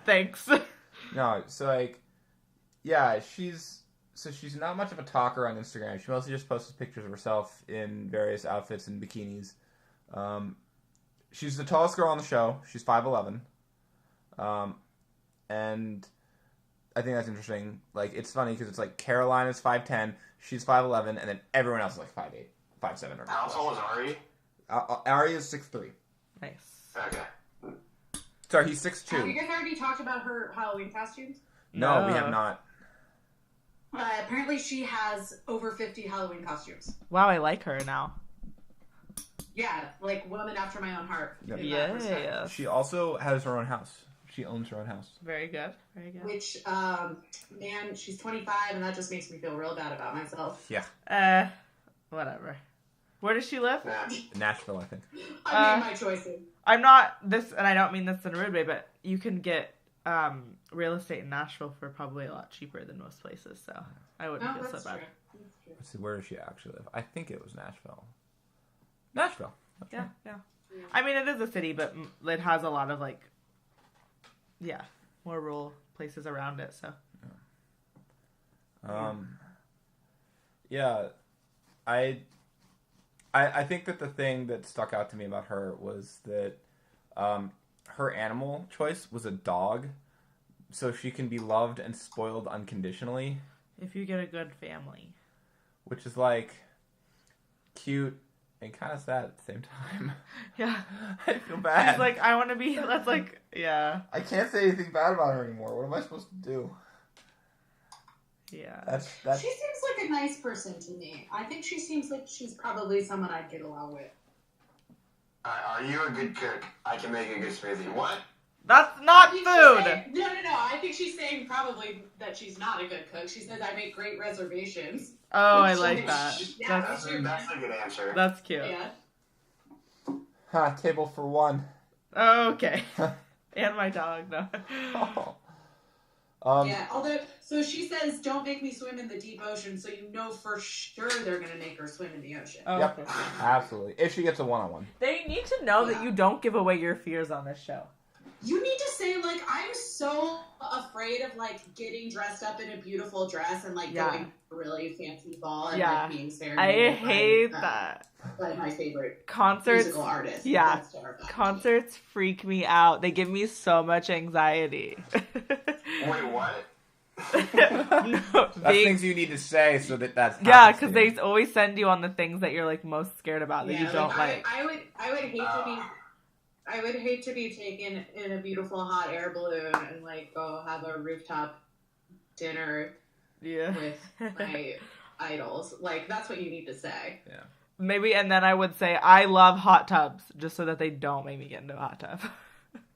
Thanks. No, so, like... Yeah, she's not much of a talker on Instagram. She mostly just posts pictures of herself in various outfits and bikinis. She's the tallest girl on the show. She's 5'11". And I think that's interesting. Like, it's funny because it's like Caroline is 5'10", she's 5'11", and then everyone else is like 5'8", 5'7". Or how tall is Ari? Ari is 6'3". Nice. Okay. Sorry, he's 6'2". Have you guys already talked about her Halloween costumes? No, we have not. Apparently she has over 50 Halloween costumes. Wow, I like her now. Yeah, like woman after my own heart. Yep. Yeah. She also has her own house. She owns her own house. Very good. Very good. Which, man, she's 25, and that just makes me feel real bad about myself. Yeah. Whatever. Where does she live? Nashville, I think. I made my choices. I'm not this, and I don't mean this in a rude way, but you can get real estate in Nashville for probably a lot cheaper than most places, so I wouldn't feel so bad. Let's see, where does she actually live? I think it was Nashville. Nashville. Yeah. I mean, it is a city, but it has a lot of, like, more rural places around it, so. I think that the thing that stuck out to me about her was that her animal choice was a dog, so she can be loved and spoiled unconditionally. If you get a good family. Which is like cute and kind of sad at the same time. Yeah. I feel bad. She's like, I want to be, that's like, yeah. I can't say anything bad about her anymore. What am I supposed to do? Yeah. That's... She seems like a nice person to me. I think she seems like she's probably someone I'd get along with. Are you a good cook? I can make a good smoothie. What? That's not food! No. I think she's saying probably that she's not a good cook. She says, I make great reservations. Oh, I like that. Yeah, that's a good answer. That's cute. Yeah. Table for one. Okay. And my dog, no. Yeah, although, so she says, don't make me swim in the deep ocean, so you know for sure they're going to make her swim in the ocean. Oh, yep, okay. Absolutely. If she gets a one-on-one. They need to know that you don't give away your fears on this show. You need to say, like, I'm so afraid of, like, getting dressed up in a beautiful dress and, like, going to a really fancy ball and, like, being serenaded. I hate that. By my favorite concerts, musical artist. Yeah. That's terrifying. Concerts freak me out. They give me so much anxiety. Wait, what? No, that's things you need to say so that's because they always send you on the things that you're, like, most scared about that you don't like. I would hate to be taken in a beautiful hot air balloon and, like, go have a rooftop dinner with my idols. Like, that's what you need to say. Yeah. Maybe, and then I would say, I love hot tubs, just so that they don't make me get into a hot tub.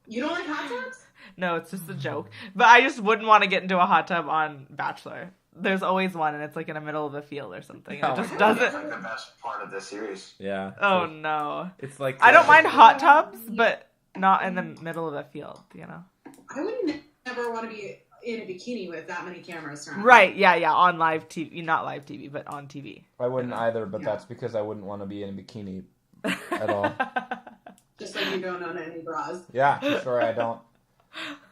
You don't like hot tubs? No, it's just a joke. But I just wouldn't want to get into a hot tub on Bachelor. There's always one, and it's like in the middle of the field or something. And it just doesn't. That's like the best part of this series. Yeah. Oh no. It's like I don't mind hot tubs, but not in the middle of the field. You know. I would never want to be in a bikini with that many cameras around. Right? Yeah. On live TV, not live TV, but on TV. I wouldn't either, but that's because I wouldn't want to be in a bikini at all. Just like you don't own any bras. Yeah, sure I don't.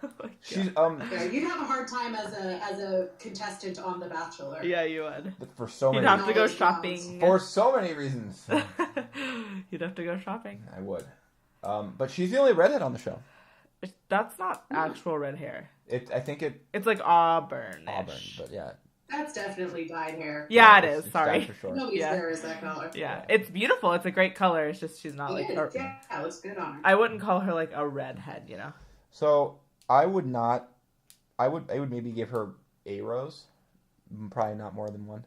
Oh She's Yeah, you'd have a hard time as a contestant on The Bachelor. Yeah, you would. For so many. You'd have to go shopping. For so many reasons. You'd have to go shopping. I would. But she's the only redhead on the show. That's not actual red hair. I think it's like auburn. Auburn, but yeah. That's definitely dyed hair. Yeah, it is. Sorry. For sure. Nobody's hair is that color. Yeah, it's beautiful. It's a great color. It's just she's not like. Yeah, it looks good on her. I wouldn't call her like a redhead, you know. So I would not. I would maybe give her a rose, probably not more than one.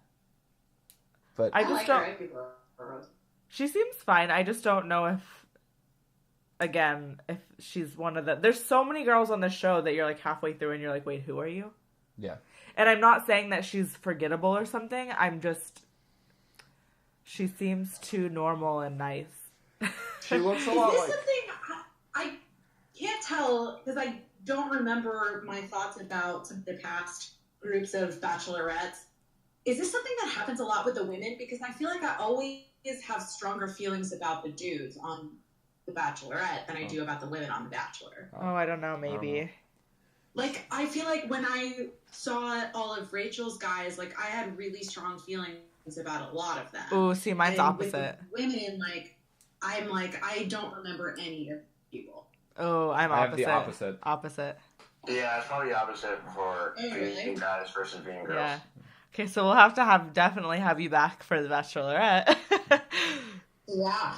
But I just like don't. Her. I'd give her a rose. She seems fine. I just don't know if. Again, if she's one of the... There's so many girls on the show that you're like halfway through and you're like, wait, who are you? Yeah. And I'm not saying that she's forgettable or something. I'm just... She seems too normal and nice. She looks a lot like... Is this something... I can't tell, because I don't remember my thoughts about some of the past groups of bachelorettes. Is this something that happens a lot with the women? Because I feel like I always have stronger feelings about the dudes on The Bachelorette than I do about the women on The Bachelor. Oh, I don't know, maybe. Like, I feel like when I saw all of Rachel's guys, like, I had really strong feelings about a lot of them. Ooh, see, mine's and opposite. With women, I'm like, I don't remember any of people. Oh, I'm opposite. I have the opposite. Opposite. Yeah, it's probably the opposite for being guys versus being girls. Yeah. Okay, so we'll have to definitely have you back for The Bachelorette. Yeah.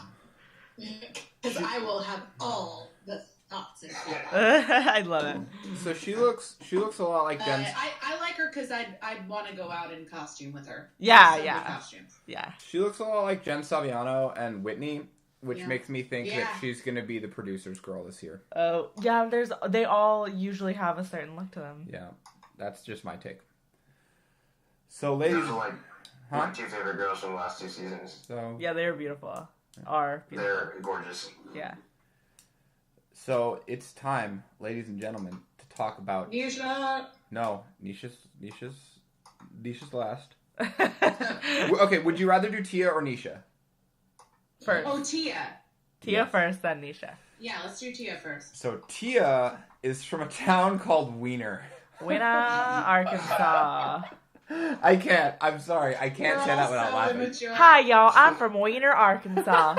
Because I will have all the thoughts and feelings. I love it. So she looks a lot like Jen. I like her because I'd want to go out in costume with her. Yeah. Costumes. Yeah. She looks a lot like Jen Saviano and Whitney, which makes me think that she's going to be the producer's girl this year. Oh, yeah, they all usually have a certain look to them. Yeah, that's just my take. So, ladies... Those are like my two favorite girls from the last two seasons. So yeah, they're beautiful. Are beautiful. They're gorgeous. Yeah. So, it's time, ladies and gentlemen, to talk about... Nisha! No, Nisha's last. Okay, would you rather do Tia or Nisha? First. Oh, Tia. Tia first, then Nisha. Yeah, let's do Tia first. So, Tia is from a town called Wiener. Winner, Arkansas. I can't. I'm sorry. I can't say that without laughing. Immature. Hi, y'all. I'm from Wiener, Arkansas.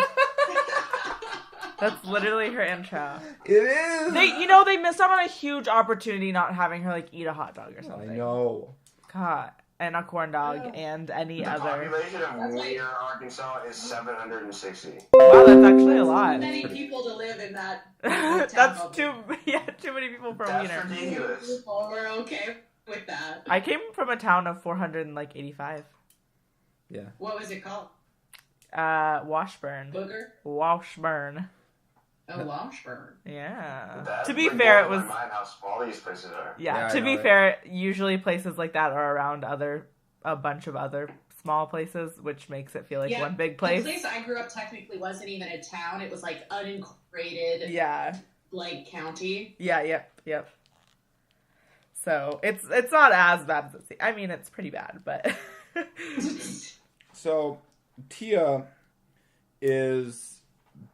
That's literally her intro. It is. They missed out on a huge opportunity not having her like eat a hot dog or something. I know. God, and a corn dog and any other. The population of Wiener, Arkansas is 760. Wow, that's actually a lot. Many people to live in that. That's too many people for That's Wiener. ridiculous. People were okay with that. I came from a town of 485. Yeah. What was it called? Washburn. Booger? Washburn. Oh, Washburn. Yeah. That To be would fair, blow it my was. mind how small these places are. Yeah. I To be know, fair, usually places like that are around a bunch of other small places, which makes it feel like one big place. The place I grew up technically wasn't even a town. It was like unincorporated. Yeah. Like county. Yeah. Yep. So it's not as bad as it seems. I mean, it's pretty bad, but. So, Tia is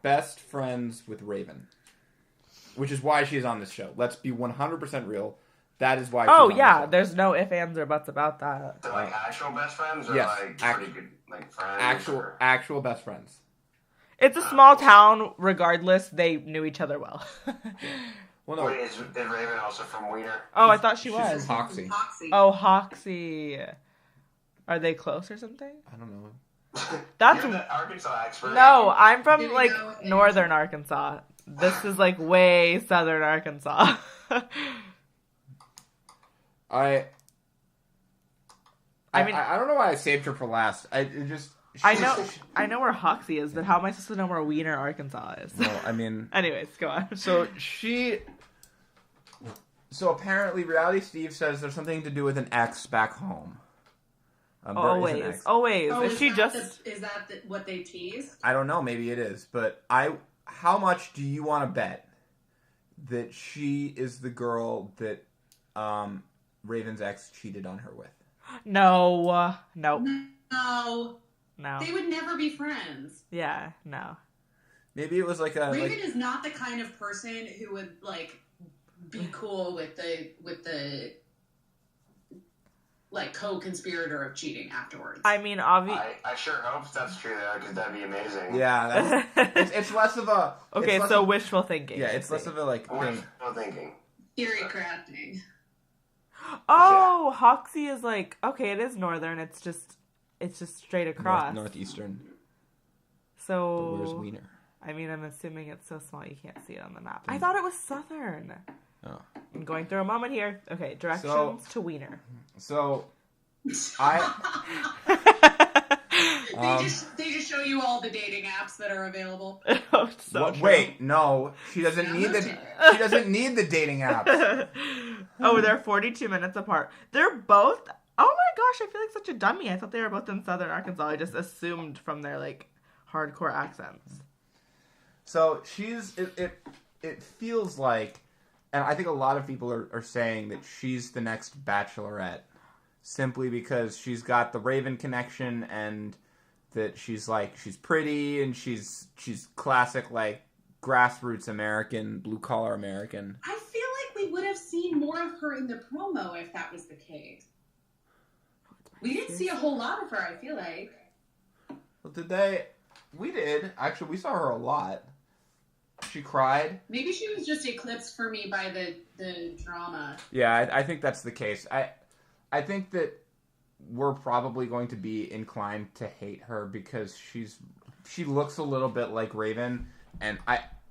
best friends with Raven, which is why she's on this show. Let's be 100% real. That is why she's on yeah. the show. There's no ifs, ands, or buts about that. They're like actual best friends or Yes, like pretty good like friends? Actual best friends. It's a small town. Regardless, they knew each other well. Well, no. Wait, is Raven also from Wiener? Oh, I thought she She's was. from Hoxie. Hoxie. Oh, Hoxie. Are they close or something? I don't know. That's You're the Arkansas expert. no. I'm from Here we like go. northern Arkansas. This is like way southern Arkansas. I mean- I don't know why I saved her for last. I know where Hoxie is, but how am I supposed to know where Wiener, Arkansas is? No, I mean. Anyways, go on. So apparently, Reality Steve says there's something to do with an ex back home. There is an ex. Always. Oh, Is she just? Is that what they teased? I don't know. Maybe it is, but how much do you want to bet that she is the girl that Raven's ex cheated on her with? No. Nope. No. No. They would never be friends. Yeah. No. Maybe it was like a. Raven is not the kind of person who would like be cool with the like co-conspirator of cheating afterwards. I mean, obviously. I sure hope that's true though, because that'd be amazing. Yeah, it's less of a. Okay, so wishful thinking. Yeah, it's less of a like thing. Wishful thinking. Theory crafting. Oh, Hoxie is like okay. It is northern. It's just straight across. Northeastern. So But where's Wiener? I mean, I'm assuming it's so small you can't see it on the map. I thought it was southern. Oh. I'm going through a moment here. Okay, directions to Wiener. So, They just show you all the dating apps that are available. Oh, so true. wait, no, she doesn't need the dating app. Oh, they're 42 minutes apart. They're both. Oh my gosh, I feel like such a dummy. I thought they were both in southern Arkansas. I just assumed from their like hardcore accents. So it feels like, and I think a lot of people are saying that she's the next Bachelorette, simply because she's got the Raven connection and that she's pretty and she's classic like grassroots American, blue collar American. I feel like we would have seen more of her in the promo if that was the case. We didn't see a whole lot of her, I feel like. Well, we did. Actually, we saw her a lot. She cried. Maybe she was just eclipsed for me by the drama. Yeah, I think that's the case. I think that we're probably going to be inclined to hate her because she looks a little bit like Raven, and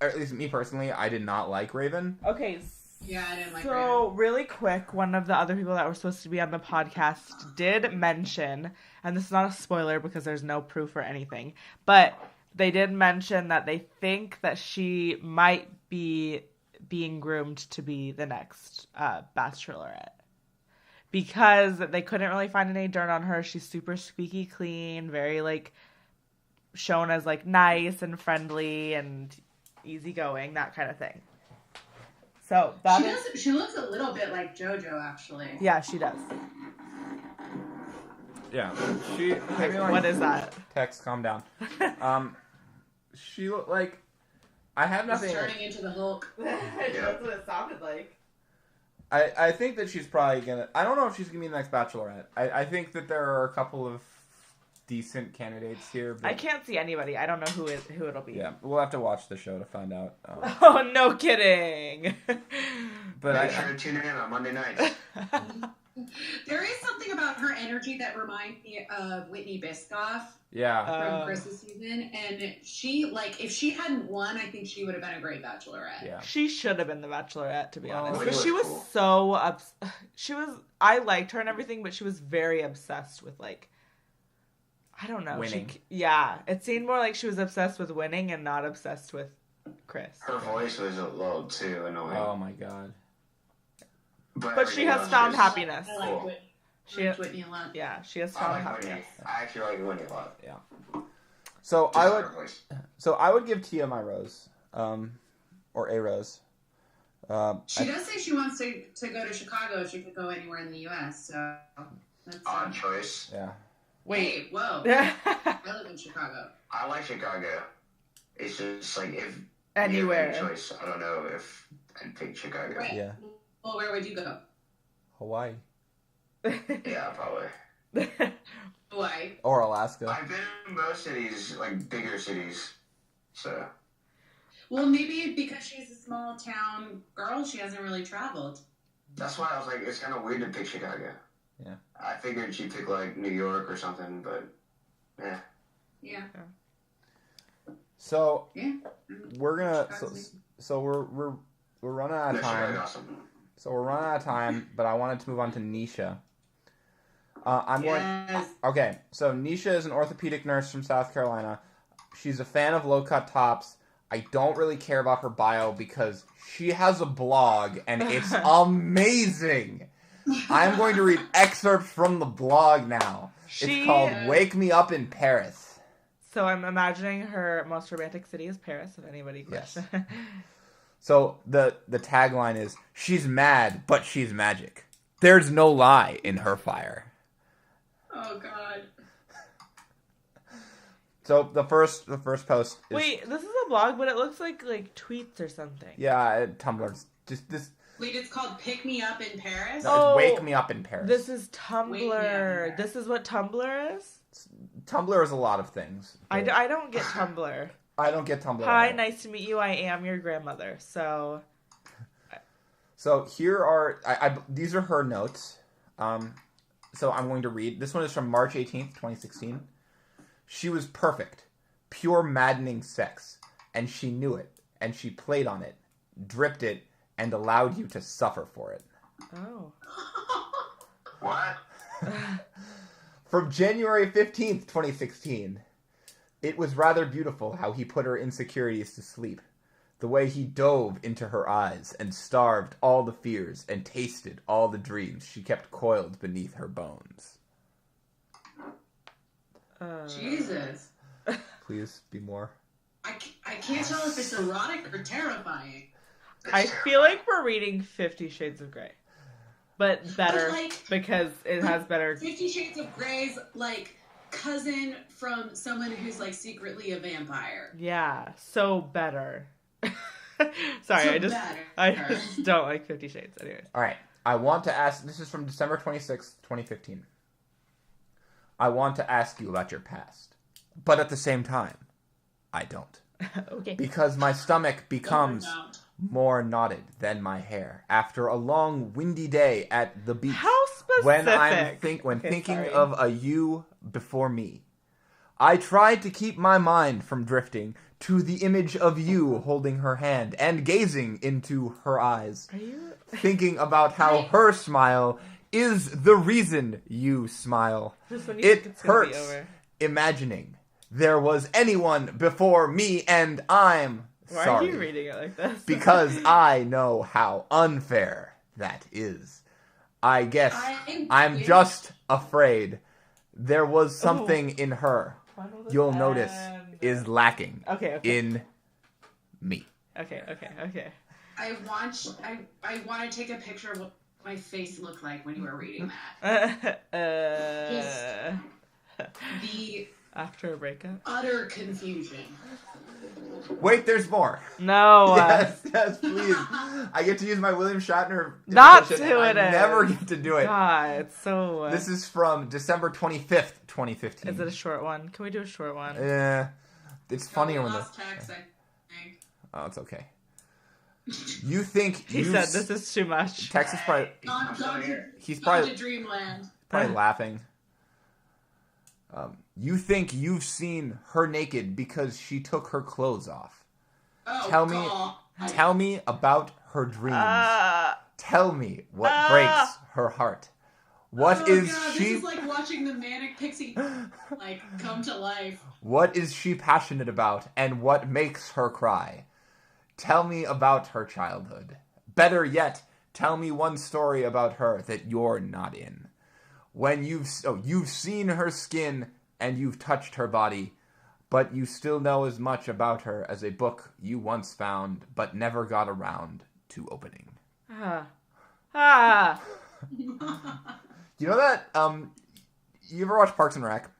or at least me personally, I did not like Raven. Okay. Yeah, I didn't like So, Raven. really quick, one of the other people that were supposed to be on the podcast did mention, and this is not a spoiler because there's no proof or anything, but they did mention that they think that she might be being groomed to be the next Bachelorette. Because they couldn't really find any dirt on her. She's super squeaky clean, very, like, shown as, like, nice and friendly and easygoing, that kind of thing. So, She looks a little bit like JoJo, actually. Yeah, she does. Yeah, What is that? Text, calm down. She looked like I have nothing. He's turning into the Hulk. That's what it sounded like. I think that she's probably gonna. I don't know if she's gonna be the next Bachelorette. I think that there are a couple of decent candidates here. But... I can't see anybody. I don't know who it'll be. Yeah, we'll have to watch the show to find out. Oh, no kidding. But I try to tune in on Monday nights. There is something about her energy that reminds me of Whitney Biscoff. Yeah. From Chris's season. And she, like, if she hadn't won, I think she would have been a great Bachelorette. Yeah. She should have been the Bachelorette, to be honest. But she was cool. I liked her and everything, but she was very obsessed with, like, I don't know. Winning. It seemed more like she was obsessed with winning and not obsessed with Chris. Her voice was a little too annoying. Oh my god. But she has found happiness. I like Whitney. She liked Whitney a lot. Yeah, she has found happiness. I actually like Whitney a lot. Yeah. So I would give Tia my rose, or a rose. She does say she wants to go to Chicago if she could go anywhere in the U.S. So that's odd choice. Yeah. Wait, whoa! I live in Chicago. I like Chicago. It's just like if anywhere. You have any choice, I don't know if I'd pick Chicago. Right. Yeah. Well, where would you go? Hawaii. Yeah, probably. Hawaii. Or Alaska. I've been in most cities, like bigger cities, so. Well, maybe because she's a small town girl, she hasn't really traveled. That's why I was like, it's kind of weird to pick Chicago. Yeah. I figured she'd pick like New York or something, but yeah. Yeah. So Yeah. we're gonna so we're running out of time. Awesome. So we're running out of time, but I wanted to move on to Nisha. Yes. Okay, so Nisha is an orthopedic nurse from South Carolina. She's a fan of low-cut tops. I don't really care about her bio because she has a blog, and it's amazing. I'm going to read excerpts from the blog now. It's called Wake Me Up in Paris. So I'm imagining her most romantic city is Paris, if anybody questions. Yes. So the tagline is, she's mad, but she's magic. There's no lie in her fire. Oh, God. So the first post is... Wait, this is a blog, but it looks like tweets or something. Yeah, Tumblr's just this... Wait, it's called Pick Me Up in Paris? No, it's Wake Me Up in Paris. This is Tumblr. This is what Tumblr is? Tumblr is a lot of things. I don't get Tumblr. I don't get Tumblr. Hi, nice to meet you. I am your grandmother. So here are... these are her notes. So I'm going to read. This one is from March 18th, 2016. She was perfect. Pure maddening sex. And she knew it. And she played on it. Dripped it. And allowed you to suffer for it. Oh. What? From January 15th, 2016. It was rather beautiful how he put her insecurities to sleep. The way he dove into her eyes and starved all the fears and tasted all the dreams she kept coiled beneath her bones. Jesus. Please be more. I can't tell if it's erotic or terrifying. I feel like we're reading 50 Shades of Grey. But better, because it has better... 50 Shades of Grey's, cousin from someone who's, secretly a vampire. Yeah, so better. Sorry, So I just don't like 50 Shades. Anyways. All right. I want to ask... This is from December 26th, 2015. I want to ask you about your past. But at the same time, I don't. Okay. Because my stomach becomes... more knotted than my hair after a long windy day at the beach. How specific? When thinking of a you before me. I tried to keep my mind from drifting to the image of you holding her hand and gazing into her eyes. Are you thinking about how her smile is the reason you smile. It hurts imagining there was anyone before me and I'm Why sorry. are you reading it like this? Because I know how unfair that is. I guess I'm just afraid there was something in her you'll notice is lacking in me. Okay. I want to take a picture of what my face looked like when you were reading that. After a breakup? Utter confusion. Wait, there's more. No. Yes, please. I get to use my William Shatner. That's who it I is. never get to do it. God, it's so... This is from December 25th, 2015. Is it a short one? Can we do a short one? Yeah. It's funnier when Last text, I think. Oh, it's okay. You think He said this is too much. Tex is probably... He's probably... to dreamland. Probably laughing. You think you've seen her naked because she took her clothes off. Oh, Tell me about her dreams. Tell me what breaks her heart. What is she? This is like watching the manic pixie come to life. What is she passionate about, and what makes her cry? Tell me about her childhood. Better yet, tell me one story about her that you're not in. When you've seen her skin and you've touched her body, but you still know as much about her as a book you once found but never got around to opening. You know that, you ever watch Parks and Rec?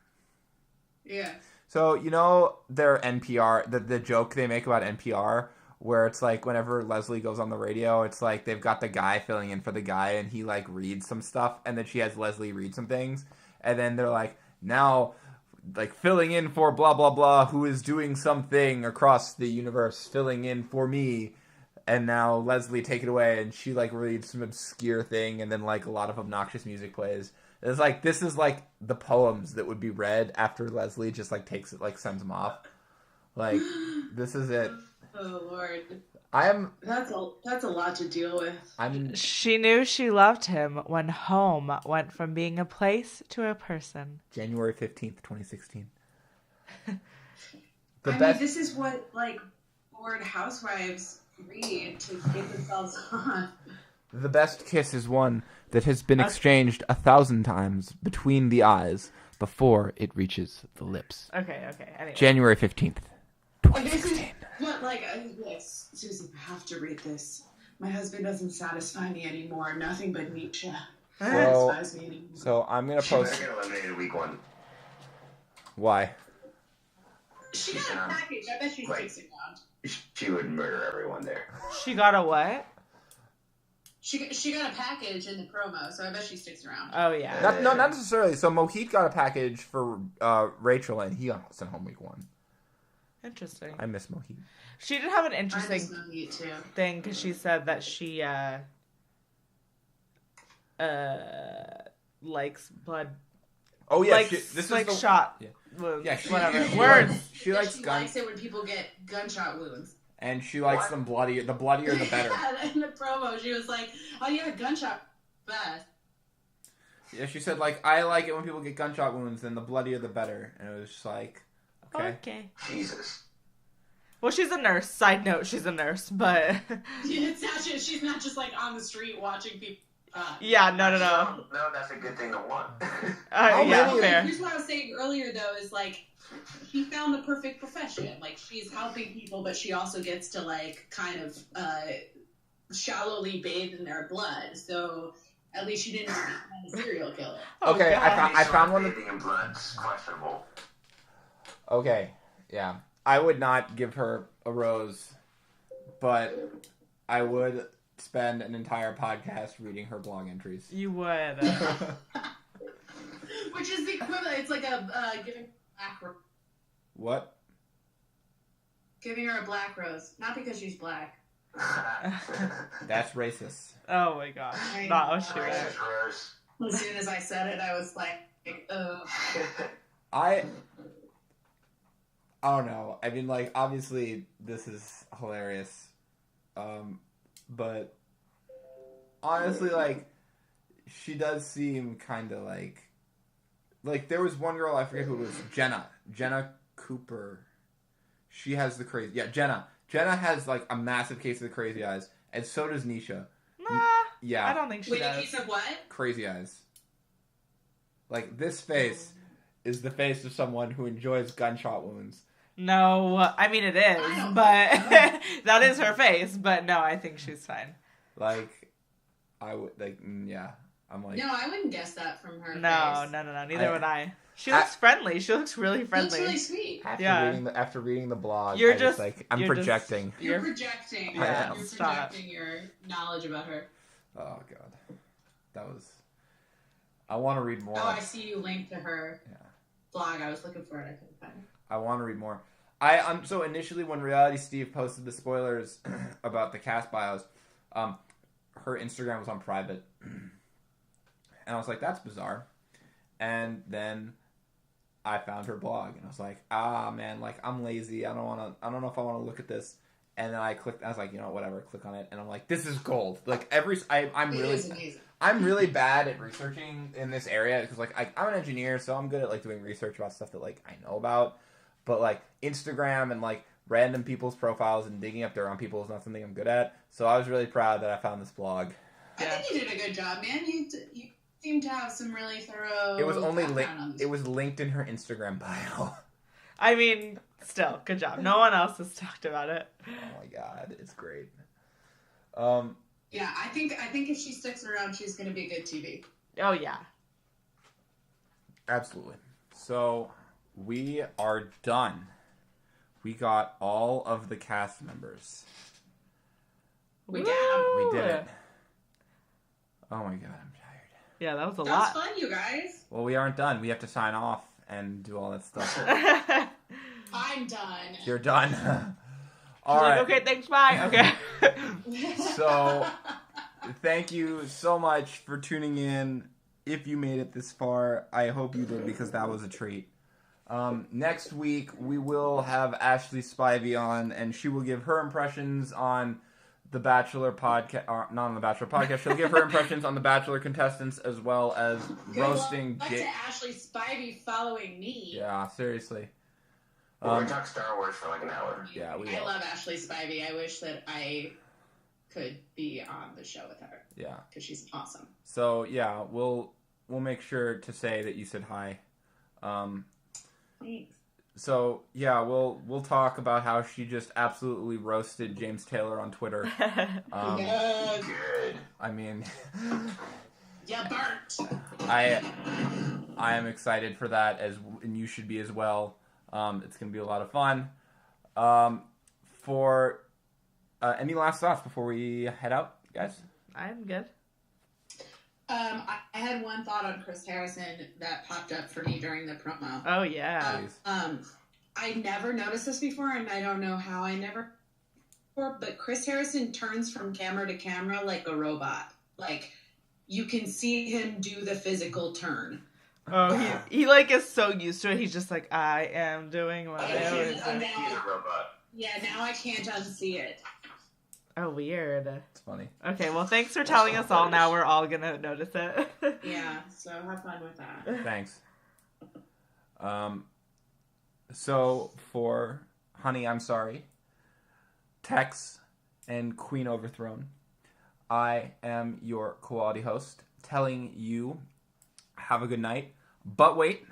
Yeah. So, you know their NPR, the joke they make about NPR, where it's like whenever Leslie goes on the radio, it's like they've got the guy filling in for the guy and he like reads some stuff and then she has Leslie read some things and then they're like, now like filling in for blah blah blah who is doing something across the universe, filling in for me, and now Leslie, take it away, and she like reads some obscure thing and then like a lot of obnoxious music plays. It's like this is like the poems that would be read after Leslie just like takes it, like sends them off. Like this is it. Oh Lord. That's a lot to deal with. She knew she loved him when home went from being a place to a person. January 15th, 2016. This is what like bored housewives read to get themselves on. The best kiss is one that has been exchanged 1,000 times between the eyes before it reaches the lips. Okay. Anyway. January 15th, 2016. Yes, Susan, I have to read this. My husband doesn't satisfy me anymore. Nothing but Nietzsche satisfies me anymore. So I'm going to post... She better get eliminated week 1. Why? She got a package. I bet she sticks around. She would murder everyone there. She got a what? She got a package in the promo, so I bet she sticks around. Oh, yeah. Not necessarily. So Mohit got a package for Rachel, and he got sent home week 1. Interesting. I miss Mohit. She did have an interesting too. thing, because she said that she likes blood. Oh, yeah. Like, this is like the... shot. Yeah. Wounds, Yeah, whatever. Words. She likes it when people get gunshot wounds. And she likes them bloody. The bloodier, the better. In the promo, she was like, "Oh, you have a gunshot bad." Yeah, she said, like, I like it when people get gunshot wounds, and the bloodier, the better. And it was just like, Okay. Jesus. Well, she's a nurse. Side note, she's a nurse, but... She's not just, like, on the street watching people... Yeah, no. No, that's a good thing to want. Yeah, fair. Here's what I was saying earlier, though, is, like, she found the perfect profession. Like, she's helping people, but she also gets to, like, kind of shallowly bathe in their blood. So... At least she didn't become a serial killer. Okay, I found one. Bathing in blood's questionable. Okay, yeah. I would not give her a rose, but I would spend an entire podcast reading her blog entries. You would. Which is the equivalent. It's like a giving black rose. What? Giving her a black rose. Not because she's black. That's racist. Oh my god. Not sure. As soon as I said it, I was like, I don't know. I mean, like, obviously, this is hilarious. But honestly, like, she does seem kind of like there was one girl, I forget who it was, Jenna Cooper. She has the crazy, Jenna has, like, a massive case of the crazy eyes, and so does Nisha. Nah, yeah. I don't think she does. Wait, a case of what? Crazy eyes. Like, this face is the face of someone who enjoys gunshot wounds. No, I mean, it is, but that is her face, but no, I think she's fine. Like, I would, like, yeah. I'm like, no, I wouldn't guess that from her. No, neither would I. She looks friendly. She looks really friendly. She looks really sweet. After reading the blog, I'm projecting. You're projecting. Yeah, you're projecting your knowledge about her. Oh god, I want to read more. Oh, I see you linked to her blog. I was looking for it. I couldn't find it. I want to read more. So initially when Reality Steve posted the spoilers about the cast bios, her Instagram was on private, and I was like, that's bizarre. And then I found her blog, and I was like, man, like, I'm lazy. I don't know if I want to look at this. And then I clicked. I was like, whatever. Click on it, and I'm like, this is gold. Like I'm really bad at researching in this area because like I'm an engineer, so I'm good at like doing research about stuff that like I know about. But like Instagram and like random people's profiles and digging up dirt on people is not something I'm good at. So I was really proud that I found this blog. I think you did a good job, man. You seem to have some really thorough. It was only it was linked in her Instagram bio. I mean, still, good job. No one else has talked about it. Oh my god, it's great. Yeah, I think if she sticks around, she's going to be good TV. Oh yeah, absolutely. So we are done. We got all of the cast members. We got them. We did it. Oh my god, I'm tired. Yeah, that was a lot. That was fun, you guys. Well, we aren't done. We have to sign off and do all that stuff. I'm done. You're done. All right. right. Okay, thanks, bye. Okay. So, thank you so much for tuning in. If you made it this far, I hope you did because that was a treat. Next week, we will have Ashley Spivey on, and she will give her impressions on the Bachelor podcast, not on the Bachelor podcast. She'll give her impressions on the Bachelor contestants as well as roasting. Good luck to Ashley Spivey following me. Yeah, seriously. We're going to talk Star Wars for like an hour. Yeah, I love Ashley Spivey. I wish that I could be on the show with her. Yeah. Because she's awesome. So, yeah, we'll make sure to say that you said hi. Thanks. So, yeah, we'll talk about how she just absolutely roasted James Taylor on Twitter. Good. I mean... You burnt. I am excited for that, and you should be as well. It's going to be a lot of fun. For any last thoughts before we head out, guys? I'm good. I had one thought on Chris Harrison that popped up for me during the promo. Oh, yeah. I never noticed this before, and I don't know how I never before, but Chris Harrison turns from camera to camera like a robot. Like, you can see him do the physical turn. Oh, he like is so used to it. He's just like, I am doing what I always do. He's a robot. Yeah, now I can't unsee it. Oh, weird. It's funny. Okay, well, thanks for telling us all. Now we're all gonna notice it. Yeah, so have fun with that. Thanks. So for Honey, I'm Sorry, Tex, and Queen Overthrown, I am your quality host, telling you have a good night. But wait,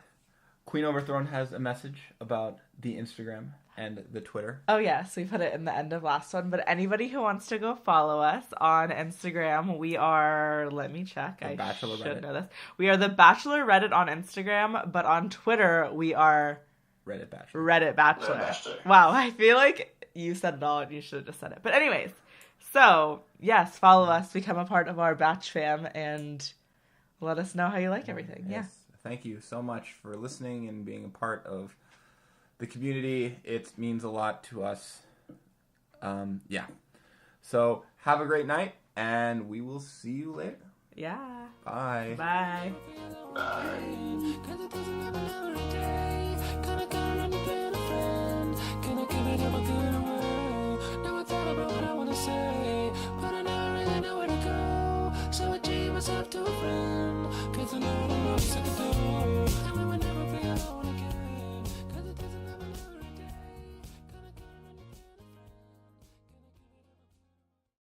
Queen Overthrown has a message about the Instagram and the Twitter. Oh, yes, we put it in the end of last one. But anybody who wants to go follow us on Instagram, we are, let me check. The Bachelor should Reddit. know this. We are the Bachelor Reddit on Instagram, but on Twitter, we are Reddit Bachelor. Reddit Bachelor. Wow, I feel like you said it all and you should have just said it. But anyways, so, yes, follow us, become a part of our Batch fam, and let us know how you like everything. Yes. Yeah. Thank you so much for listening and being a part of the community. It means a lot to us. Yeah. So have a great night, and we will see you later. Yeah. Bye. Bye. Myself to a friend, 'cause I know I'm not so good.